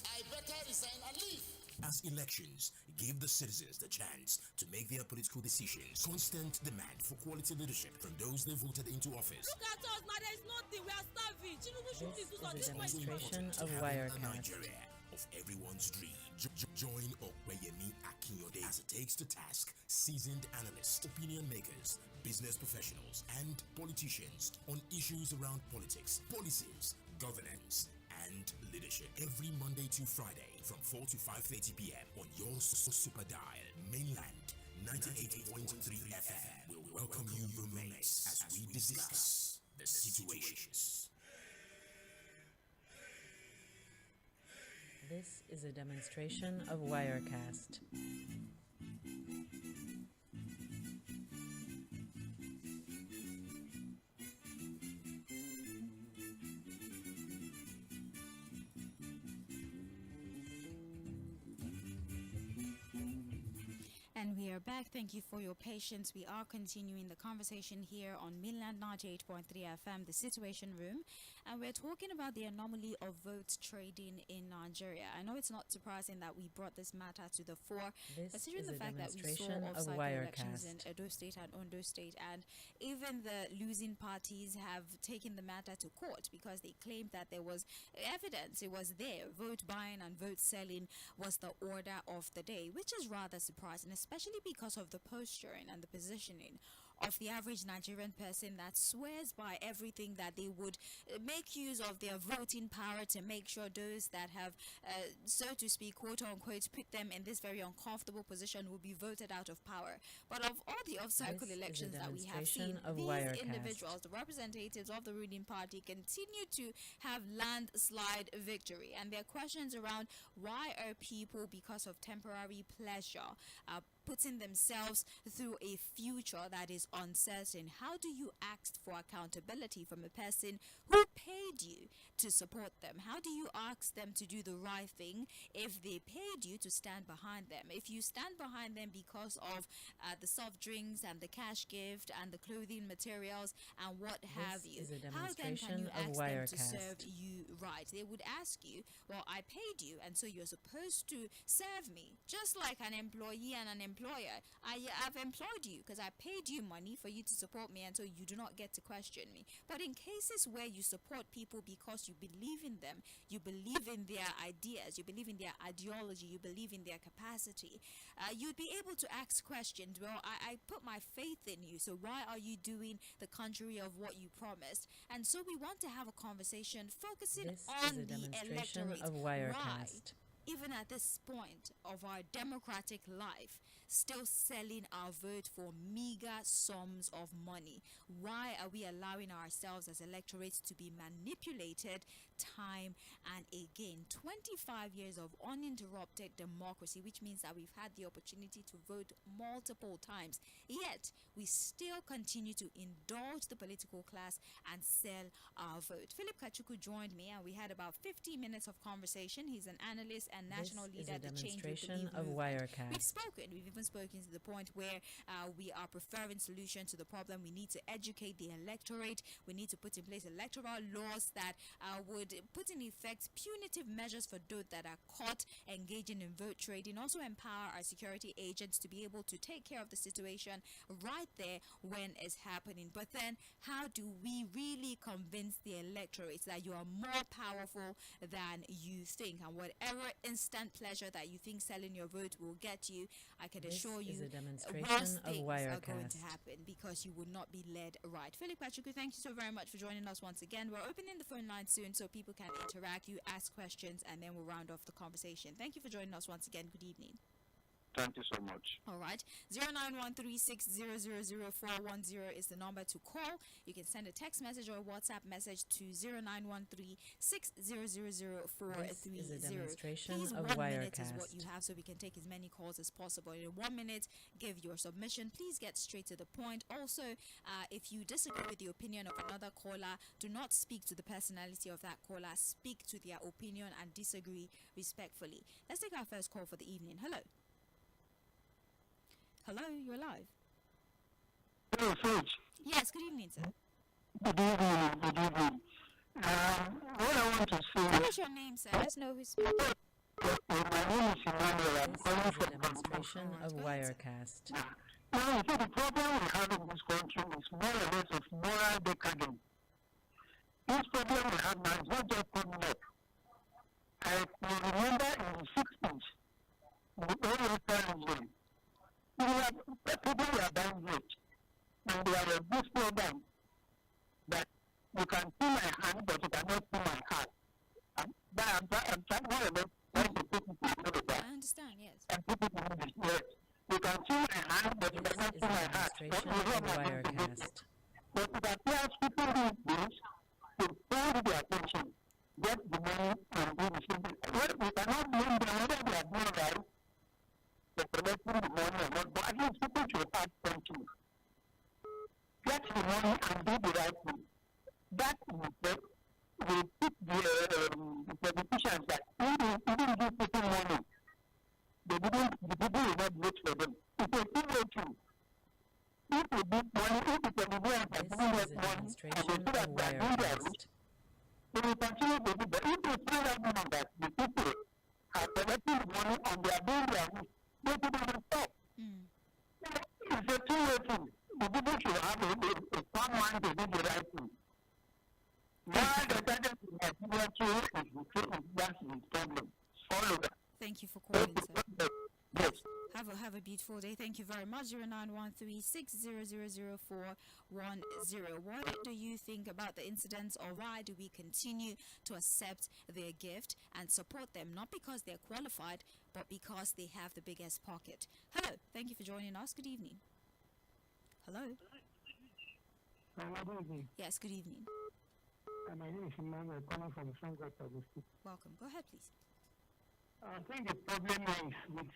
Speaker 11: I better resign and leave.
Speaker 1: As elections give the citizens the chance to make their political decisions, constant demand for quality leadership from those they voted into office.
Speaker 7: Look at us, man. There's nothing. We are starving. Tinubu should
Speaker 2: This
Speaker 7: do
Speaker 2: is a
Speaker 1: It's also
Speaker 2: demonstration
Speaker 1: important to
Speaker 2: of
Speaker 1: have a
Speaker 2: Wirecast.
Speaker 1: Nigeria of everyone's dream. Join Tᴏɪᴛᴛᴇʀ as it takes to task seasoned analysts, opinion makers, business professionals, and politicians on issues around politics, policies, governance, and leadership. Every Monday to Friday from 4 to 5:30 p.m. on your super dial, Mainland 98.3 FM will welcome you roommates as we discuss the situations.
Speaker 2: This is a demonstration of Wirecast.
Speaker 3: are back. Thank you for your patience. We are continuing the conversation here on Mainland 98.3 FM, the Situation Room, and we're talking about the anomaly of vote trading in Nigeria. I know it's not surprising that we brought this matter to the fore, considering the fact that we saw off-cycle elections in Edo State and Ondo State, and even the losing parties have taken the matter to court because they claimed that there was evidence. It was there. Vote buying and vote selling was the order of the day, which is rather surprising, especially because of the posturing and the positioning of the average Nigerian person that swears by everything that they would make use of their voting power to make sure those that have, so to speak, quote unquote, put them in this very uncomfortable position will be voted out of power. But of all the off-cycle elections that we have seen, these individuals, the representatives of the ruling party, continue to have landslide victory. And there are questions around why are people, because of temporary pleasure, putting themselves through a future that is uncertain? How do you ask for accountability from a person who paid you to support them? How do you ask them to do the right thing if they paid you to stand behind them? If you stand behind them because of the soft drinks and the cash gift and the clothing materials and what have you, how then can you ask them to serve you right? They would ask you, well, I paid you and so you're supposed to serve me. Just like an employee and an employer, I've employed you because I paid you money for you to support me, and so you do not get to question me. But in cases where you support people because you believe in them, you believe in their ideas, you believe in their ideology, you believe in their capacity, you'd be able to ask questions. Well, I put my faith in you, so why are you doing the contrary of what you promised? And so we want to have a conversation focusing on the electorate. Why, even at this point of our democratic life, still selling our vote for meager sums of money? Why are we allowing ourselves as electorates to be manipulated time and again? 25 years of uninterrupted democracy, which means that we've had the opportunity to vote multiple times, yet we still continue to indulge the political class and sell our vote. Philip Kachuku joined me and we had about 50 minutes of conversation. He's an analyst and national leader at the Change We Believe movement. We've even spoken to the point where we are preferring solution to the problem. We need to educate the electorate. We need to put in place electoral laws that would put in effect punitive measures for those that are caught engaging in vote trading. Also empower our security agents to be able to take care of the situation right there when it's happening. But then, how do we really convince the electorate that you are more powerful than you think? And whatever instant pleasure that you think selling your vote will get you, I can assure you worse things are going to happen because you will not be led right. Philip Kachuku, thank you so very much for joining us once again. We're opening the phone line soon so people can interact, you ask questions, and then we'll round off the conversation. Thank you for joining us once again. Good evening.
Speaker 4: Thank you so much.
Speaker 3: All right. 091360000410 is the number to call. You can send a text message or a WhatsApp message to 091360000430. Please, 1 minute is what you have so we can take as many calls as possible. In 1 minute, give your submission. Please get straight to the point. Also, if you disagree with the opinion of another caller, do not speak to the personality of that caller. Speak to their opinion and disagree respectfully. Let's take our first call for the evening. Hello. Hello, you're live.
Speaker 4: Hello, Coach.
Speaker 3: Yes, good evening, sir.
Speaker 4: Good evening. Good evening. What I want to say...
Speaker 3: What is your name, sir? Let's know who's speaking.
Speaker 4: My name is Emmanuel. I'm calling from
Speaker 1: demonstration of Wirecast.
Speaker 4: Now, the problem we have in this country is more or less of moral decadence. This problem we have now is not just coming up. I remember in the 60s, the oil refinery, people were buying rich, and there was this program that you can see my hand, but you cannot see my heart. I'm trying to put it together.
Speaker 3: I understand, yes.
Speaker 4: And put it in English, yes. You can see my hand, but you cannot see my heart. But it appears people do this to pay their attention, get the money, and do the same thing. Well, we cannot blame them whether they are doing right, they're collecting the money or not, but at least people should have something. Get the money and do the right thing. That in effect will put the politicians that even give people money, the people will not vote for them. If they think lose money and they are doing their work. They people will stop. It's a two-way thing. The people should have a firm mind to do the right thing. Why the tendency of Nigeria to is that's the problem. Follow that.
Speaker 3: Thank you for calling, sir.
Speaker 4: Yes.
Speaker 3: Have a beautiful day. Thank you very much. 0913600410. What do you think about the incidents, or why do we continue to accept their gift and support them, not because they're qualified, but because they have the biggest pocket? Hello. Thank you for joining us. Good evening. Hello.
Speaker 4: Good evening.
Speaker 3: Yes, good evening.
Speaker 4: My name is Emmanuel, calling from Sangota.
Speaker 3: Welcome. Go ahead, please.
Speaker 4: I think the problem is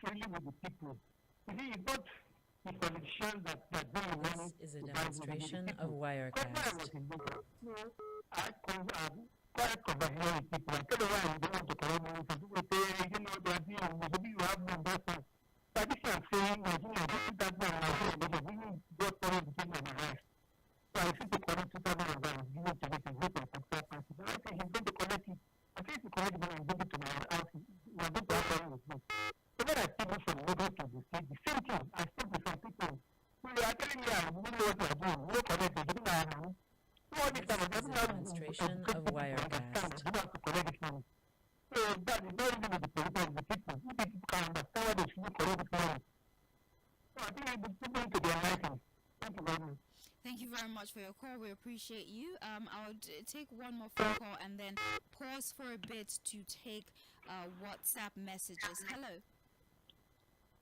Speaker 4: really with the people. You see, you got the politicians that bring money.
Speaker 2: This is a demonstration of Wirecast.
Speaker 4: I quite conversation with people. I tell you why I don't want to collect money from people. Say, you know, they are doing, maybe you have no investment. But this I'm saying, Nigeria, this is that one, Nigeria, because we got money between my life. So I think to collect 2,000 and give it to me to go to the third party. But I think he's going to collect it. I think to collect it and give it to my house. We are going to have money with me. So when I speak from Lagos to the state, the same thing. I speak with some people. So they are telling me, I don't know what they are doing. No collect it. They don't have money. So all this time, I don't have
Speaker 2: demonstration of Wirecast.
Speaker 4: I don't have to collect this money. So that is not even the political of the people. If people can understand why they should collect this money. So I think the people need to be enlightened. Thank you very much.
Speaker 3: Thank you very much for your call. We appreciate you. I'll take one more phone call and then pause for a bit to take WhatsApp messages. Hello.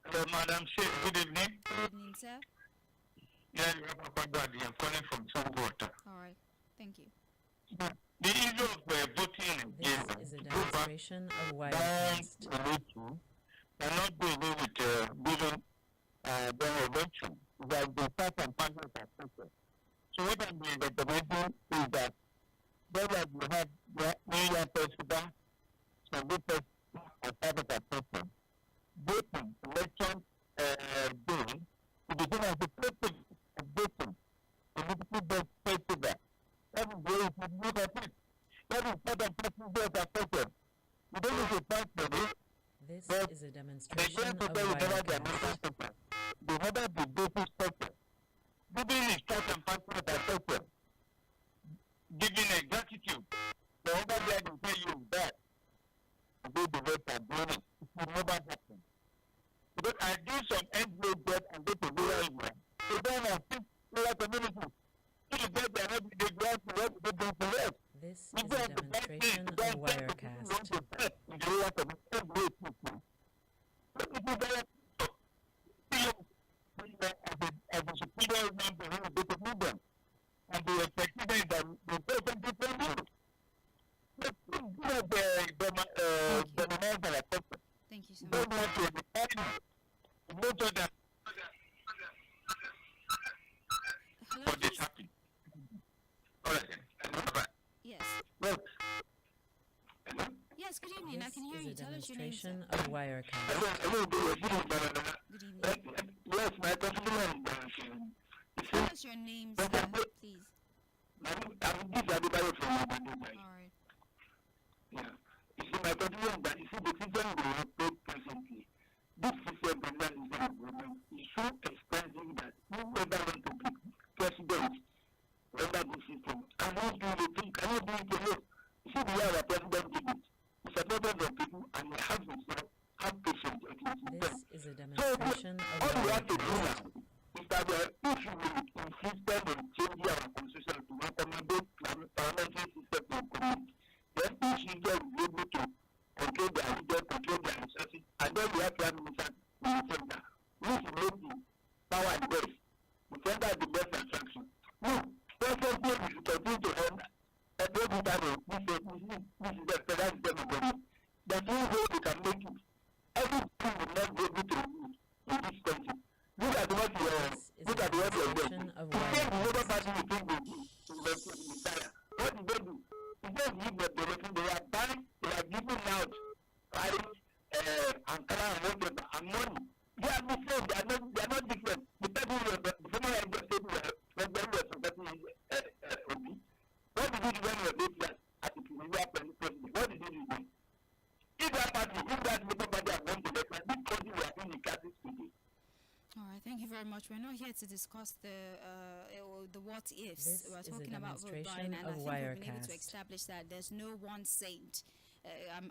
Speaker 4: Hello, Madam Sheikh. Good evening.
Speaker 3: Good evening, sir.
Speaker 4: Yeah, I'm calling from Sangota.
Speaker 3: All right. Thank you.
Speaker 4: The issue of voting
Speaker 2: This is a demonstration of Wirecast.
Speaker 4: cannot do away with building the election. That the part and partners are separate. So what I'm recommending is that whether you have the New Year president, so this person as part of a person, voting election day to begin as the president of voting, political best president. That is where you should look at it. That is part of president as person. You don't need to fight for it.
Speaker 2: This is a demonstration of Wirecast.
Speaker 4: The other the basis sector. Giving instruction and partners are sector. Giving a gratitude. The other guy will tell you that. The way the words are doing it. It will never happen. Because I do some end-grade debt and go to rural area. So then I think rural community. If you get there, maybe they go out to work, they go to work.
Speaker 2: This is a demonstration of Wirecast.
Speaker 4: In the rural community, but if you get as a superior member who will go to move them. And the effective is that the person different rules. But the
Speaker 3: Thank you so much.
Speaker 4: don't want to define most of them
Speaker 3: Hello,
Speaker 4: for this
Speaker 3: please.
Speaker 4: happen. All right.
Speaker 3: Yes.
Speaker 4: Well,
Speaker 3: Yes, good evening. I can hear
Speaker 2: This
Speaker 3: you.
Speaker 2: is a
Speaker 3: Tell us your name, sir.
Speaker 2: demonstration of Wirecast.
Speaker 3: Good evening.
Speaker 4: yes, my compliment.
Speaker 3: Tell us your name, sir, please.
Speaker 4: I'm this everybody from
Speaker 3: All right.
Speaker 4: Yeah. You see, my compliment that you see the system we have played presently. This system is not a problem. It's so expensive that whoever wants to be president under the system cannot do the thing, cannot do it alone. You see, we have a president did it. It's a problem of people and we have himself, have patience.
Speaker 2: This is a
Speaker 4: So
Speaker 2: demonstration of
Speaker 4: all we have to do
Speaker 2: Wirecast.
Speaker 4: now is that if you will insist on changing our constitution to accommodate parliamentary system to commit, then each leader will be able to control their leader, control their resources, and then we have prime minister in the center. Which will make the power and best. The center is the best attraction. No, presently we should continue to end every time this is the federal democracy. The new way we can make it. Everything will not be able to do in this country. Look at what you are. Look at what you are doing.
Speaker 2: Of
Speaker 4: Today, the
Speaker 2: Wirecast.
Speaker 4: Labour Party will think they do to retire. What did they do? Instead of giving the election, they are buying, they are giving out Paris, Ankara, and whatever, and money. They are the same. They are not different. The people who the former head of state were supporting Obi. What did he do when he was at the president? What did he do? If that party, if that Labour Party had won
Speaker 3: very much. We're not here to discuss the what ifs.
Speaker 2: This
Speaker 3: We're
Speaker 2: is a
Speaker 3: talking about vote
Speaker 2: demonstration
Speaker 3: buying, and I
Speaker 2: of
Speaker 3: think we've been able to
Speaker 2: Wirecast.
Speaker 3: establish that there's no one saint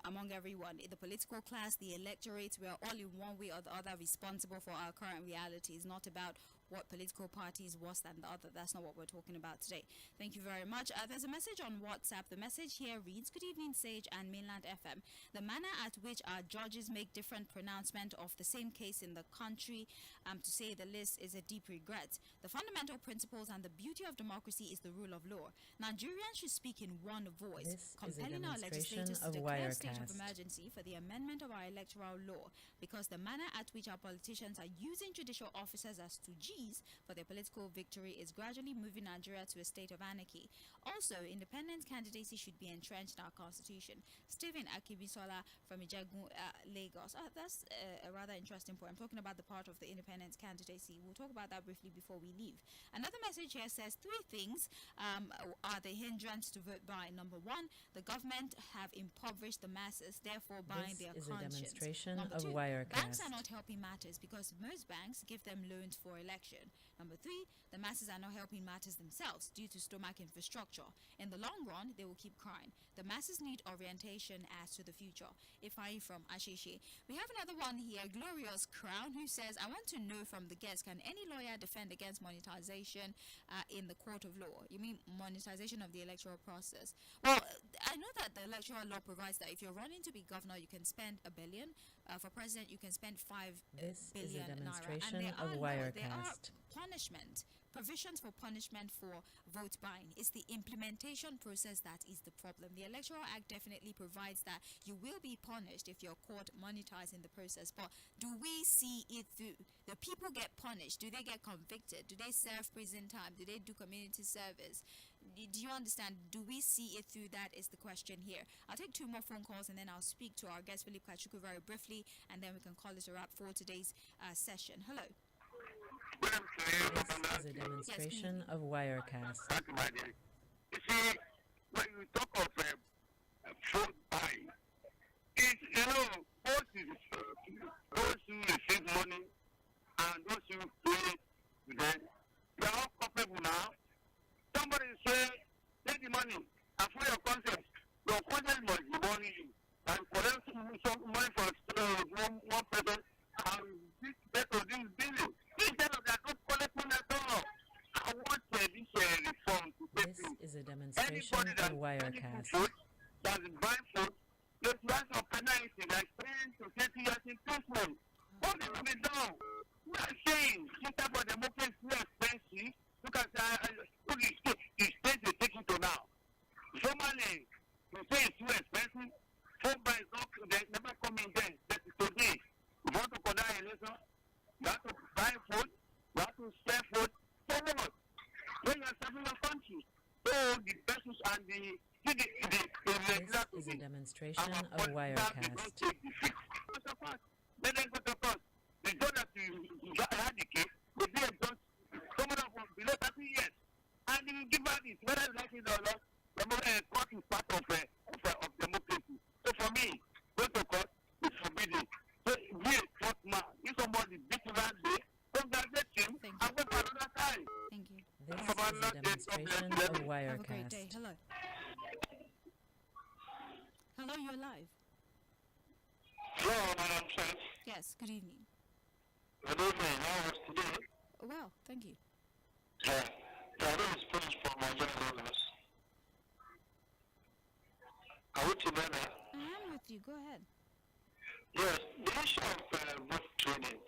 Speaker 3: among everyone. The political class, the electorate, we are all in one way or the other responsible for our current reality. It's not about what political party is worse than the other. That's not what we're talking about today. Thank you very much. There's a message on WhatsApp. The message here reads, "Good evening, Sage and Mainland FM. The manner at which our judges make different pronouncement of the same case in the country, to say the least, is a deep regret. The fundamental principles and the beauty of democracy is the rule of law. Nigerians should speak in one voice,
Speaker 2: This is a
Speaker 3: compelling our
Speaker 2: demonstration
Speaker 3: legislators to
Speaker 2: of
Speaker 3: declare a state of
Speaker 2: Wirecast.
Speaker 3: emergency for the amendment of our electoral law, because the manner at which our politicians are using judicial officers as stooges for their political victory is gradually moving Nigeria to a state of anarchy. Also, independent candidacy should be entrenched in our constitution." Stephen Akibisola from Ijegun, Lagos. That's a rather interesting point. I'm talking about the part of the independent candidacy. We'll talk about that briefly before we leave. Another message here says 3 things are the hindrance to vote buying. Number 1, the government have impoverished the masses, therefore buying
Speaker 2: This
Speaker 3: their
Speaker 2: is a
Speaker 3: conscience.
Speaker 2: demonstration
Speaker 3: Number
Speaker 2: of
Speaker 3: 2,
Speaker 2: Wirecast.
Speaker 3: banks are not helping matters because most banks give them loans for election. Number 3, the masses are not helping matters themselves due to stomach infrastructure. In the long run, they will keep crying. The masses need orientation as to the future. Ifeanyi from Asheshe. We have another one here, Glorious Crown, who says, "I want to know from the guests, can any lawyer defend against monetization in the court of law?" You mean monetization of the electoral process? Well, I know that the electoral law provides that if you're running to be governor, you can spend $1 billion. For president, you can spend 5
Speaker 2: This is a
Speaker 3: billion naira.
Speaker 2: demonstration
Speaker 3: And there
Speaker 2: of
Speaker 3: are
Speaker 2: Wirecast.
Speaker 3: provisions for punishment for vote buying. It's the implementation process that is the problem. The Electoral Act definitely provides that you will be punished if you're caught monetizing the process. But do we see it through? The people get punished. Do they get convicted? Do they serve prison time? Do they do community service? Do you understand? Do we see it through? That is the question here. I'll take 2 more phone calls and then I'll speak to our guest, Philip Kachuku, very briefly, and then we can call it a wrap for today's session. Hello.
Speaker 2: This is a demonstration of Wirecast.
Speaker 4: Thank you, my dear. You see, when you talk of food buying, it's, both those who receive money and those who pay to them, they are all culpable now. Somebody say, take the money and for your conscience. Your conscience must be warning you. And collect some money from one person and this person this building. Instead of that, don't collect money at all. I want this reform to take
Speaker 2: This
Speaker 4: place.
Speaker 2: is a demonstration
Speaker 4: Anybody
Speaker 2: of
Speaker 4: that
Speaker 2: Wirecast.
Speaker 4: food, that is buying food, there's lots of penalty like 10 to 30 years imprisonment. What is to be done? We are saying, instead of democracy is too expensive, look at the state is taking to now. Formerly, you say it's too expensive, phone buy is not, they never come in there. But today, you want to conduct an election, you have to buy food, you have to sell food, for what? When you are serving your country. So the persons and the
Speaker 2: This is a demonstration of Wirecast.
Speaker 4: Let them go to court. The judge that you had the case, they did a judge, someone of below 30 years. And you give out this, whether you like it or not, the court is part of democracy. So for me, go to court is forbidden. So be a court man. If somebody beat you that day, congratulate him and go for another time.
Speaker 3: Thank you.
Speaker 2: This is a demonstration of
Speaker 3: Have a great day.
Speaker 2: Wirecast.
Speaker 3: Hello. Hello, you're live.
Speaker 4: Hello, Madam Chef.
Speaker 3: Yes, good evening.
Speaker 4: Good evening. How was today?
Speaker 3: Well, thank you.
Speaker 4: Yeah. My name is Prince from Lagos. Are we together?
Speaker 3: I am with you. Go ahead.
Speaker 4: Yes. The issue of vote trading,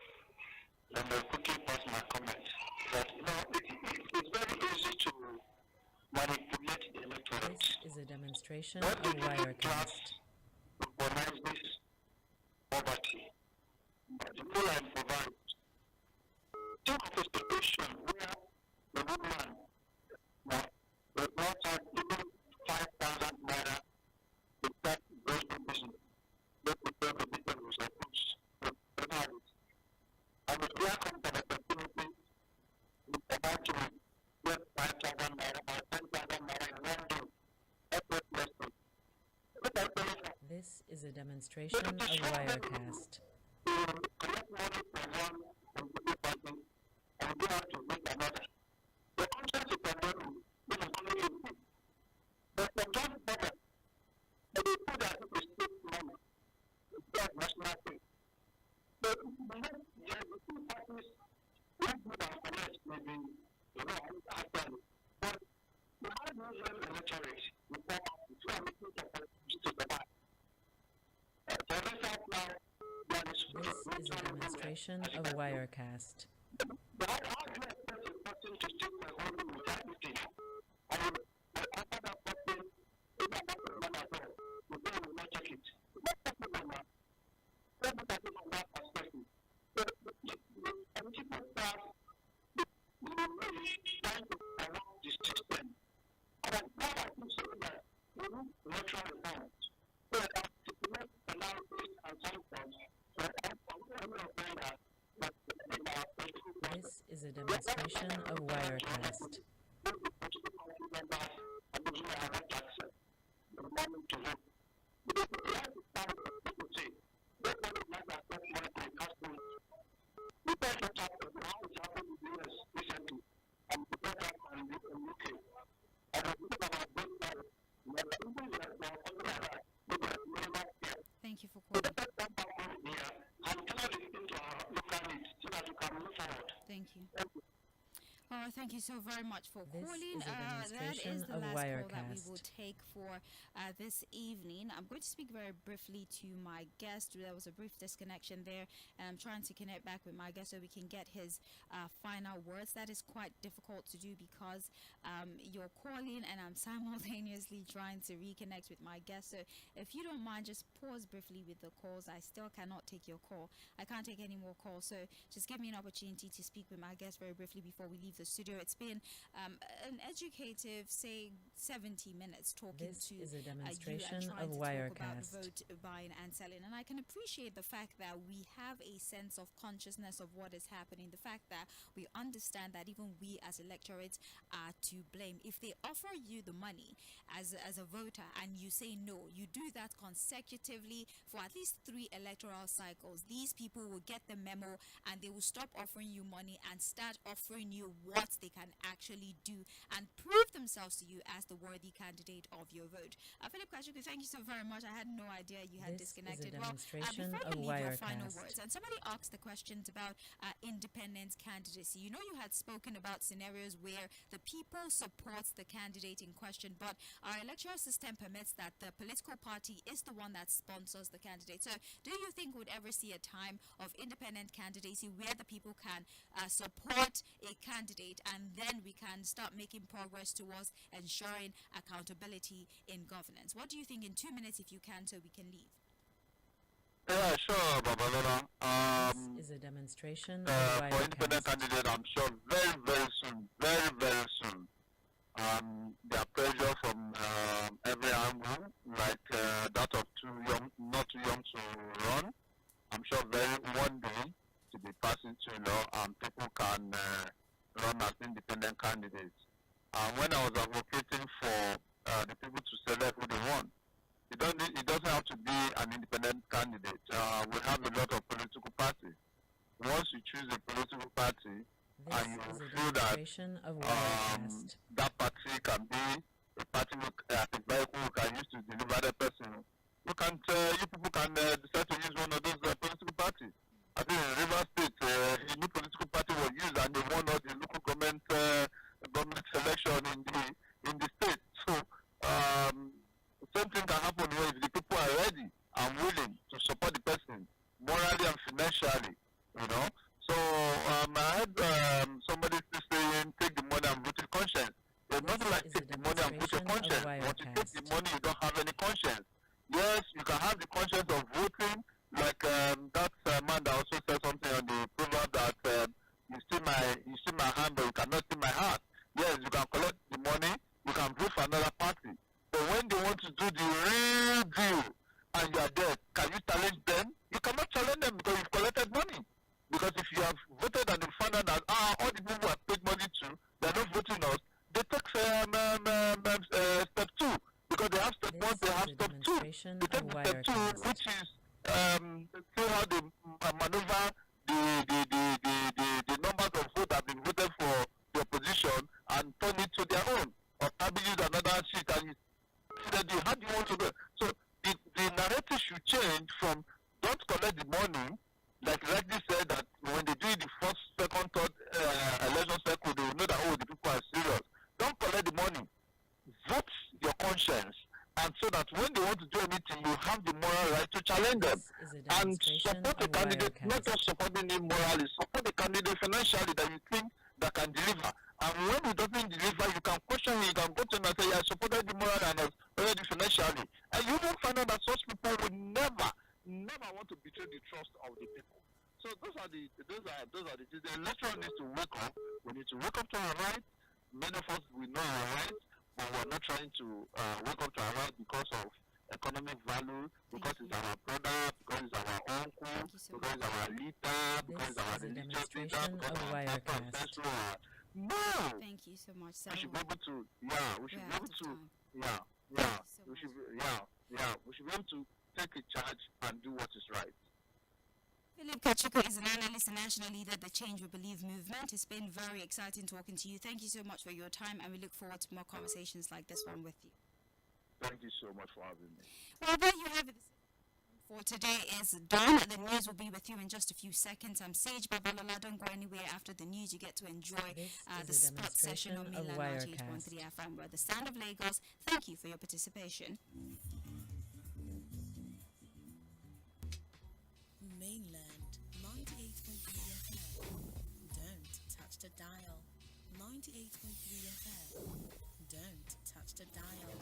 Speaker 4: and quickly pass my comment, that it's very easy to manipulate the electorate.
Speaker 2: This is a demonstration
Speaker 4: What
Speaker 2: of
Speaker 4: the ruling class
Speaker 2: Wirecast.
Speaker 4: recognizes poverty. The poor are impoverished. Think of a situation where the woman does not have even 5,000 naira to start grocery business. Let me tell the people who are supposed. And if they are come to the opportunity, it's about to get 5,000 naira or 10,000 naira in one day. Effortlessly. Look at the
Speaker 2: This is a demonstration of Wirecast.
Speaker 4: collect money from one political party So the two parties who would have collect maybe actually. But the high-volume electorate will come out with 200 to the back. For instance, now, there is
Speaker 2: This is a demonstration of Wirecast.
Speaker 4: how do you expect a person to take my own without eating? I mean, after that person, if I want to run at all, the person will not check it. Let's talk about that. Let's look at it from that perspective. So, the political staff, trying to around the system. And what I keep saying that we need electoral reforms. So that to make analysis and some things, but I'm aware that
Speaker 2: This is a demonstration of Wirecast.
Speaker 3: Thank you for calling. Thank you. Thank you so very much for
Speaker 2: This
Speaker 3: calling.
Speaker 2: is a
Speaker 3: That
Speaker 2: demonstration
Speaker 3: is the
Speaker 2: of
Speaker 3: last call that we
Speaker 2: Wirecast.
Speaker 3: will take for this evening. I'm going to speak very briefly to my guest. There was a brief disconnection there, and I'm trying to connect back with my guest so we can get his final words. That is quite difficult to do because you're calling and I'm simultaneously trying to reconnect with my guest. So if you don't mind, just pause briefly with the calls. I still cannot take your call. I can't take any more calls. So just give me an opportunity to speak with my guest very briefly before we leave the studio. It's been an educative, say, 70 minutes talking
Speaker 2: This
Speaker 3: to
Speaker 2: is a
Speaker 3: you
Speaker 2: demonstration
Speaker 3: and trying
Speaker 2: of
Speaker 3: to talk about
Speaker 2: Wirecast.
Speaker 3: vote buying and selling. And I can appreciate the fact that we have a sense of consciousness of what is happening, the fact that we understand that even we as electorates are to blame. If they offer you the money as a voter and you say no, you do that consecutively for at least 3 electoral cycles, these people will get the memo and they will stop offering you money and start offering you what they can actually do and prove themselves to you as the worthy candidate of your vote. Philip Kashuku, thank you so very much. I had no idea you had
Speaker 2: This is a
Speaker 3: disconnected.
Speaker 2: demonstration
Speaker 3: Before
Speaker 2: of
Speaker 3: you leave your final
Speaker 2: Wirecast.
Speaker 3: words, and somebody asked the questions about independent candidacy. You know, you had spoken about scenarios where the people supports the candidate in question, but our electoral system permits that the political party is the one that sponsors the candidate. So do you think we'd ever see a time of independent candidacy where the people can support a candidate and then we can start making progress towards ensuring accountability in governance? What do you think in 2 minutes, if you can, so we can leave?
Speaker 4: Yeah, sure, Babalola.
Speaker 2: This is a demonstration of
Speaker 4: For independent
Speaker 2: Wirecast.
Speaker 4: candidate, I'm sure very soon, very soon. There are pressure from every angle, like that of not too young to run. I'm sure one day to be passing to law and people can run as independent candidates. When I was advocating for the people to select who they want, it doesn't have to be an independent candidate. We have a lot of political parties. Once you choose a political party,
Speaker 2: This
Speaker 4: and you
Speaker 2: is a
Speaker 4: feel that
Speaker 2: demonstration of Wirecast.
Speaker 4: that party can be a party a vehicle who can use to deliver the person. You people can decide to use one of those political parties. I think in River State, a new political party was used and they won all the local government selection in the state. So same thing can happen here if the people are ready and willing to support the person morally and financially, you know. So I heard somebody saying, take the money and vote with conscience. There's nothing like take the money and vote your conscience. Once you take the money, you don't have any conscience. Yes, you can have the conscience of voting, like that man that also said something on the proverb that you see my hand, but you cannot see my heart. Yes, you can collect the money, you can vote for another party. But when they want to do the real deal and you are there, can you challenge them? You cannot challenge them because you've collected money. Because if you have voted and you find out that all the people who have paid money to, they're not voting us, they take step 2. Because they have step 1, they have step 2. They take step 2, which is see how they maneuver the numbers of votes that have been voted for the opposition and turn it to their own. Or probably use another sheet and how do you want to do it? So the narrative should change from don't collect the money like rightly said, that when they do it the first, second, third election cycle, they will know that, oh, the people are serious. Don't collect the money. Vote your conscience. And so that when they want to do anything, you have the moral right to challenge them. And support the candidate, not just supporting him morally, support the candidate financially that you think that can deliver. And when he doesn't deliver, you can question him, you can go to him and say, I supported the moral and I supported the financially. And you will find out that such people will never want to betray the trust of the people. So those are the electoral needs to wake up. We need to wake up to our rights. Many of us, we know our rights, but we're not trying to wake up to our rights because of economic value, because it's our brother, because it's our uncle, because it's our leader, because it's our religious leader, because it's our pastor. No.
Speaker 3: Thank you so much, sir.
Speaker 4: We should be able to, we should be able to, we should be able to take a charge and do what is right.
Speaker 3: Philip Kachuko is an analyst and national leader at the Change We Believe movement. It's been very exciting talking to you. Thank you so much for your time, and we look forward to more conversations like this one with you.
Speaker 4: Thank you so much for having me.
Speaker 3: Well, there you have it. For today is done. The news will be with you in just a few seconds. I'm Sage Babalola. Don't go anywhere. After the news, you get to enjoy the sports session on Mainland 98.3 FM, where the sound of Lagos. Thank you for your participation.
Speaker 9: Mainland 98.3 FM. Don't touch the dial. 98.3 FM. Don't touch the dial.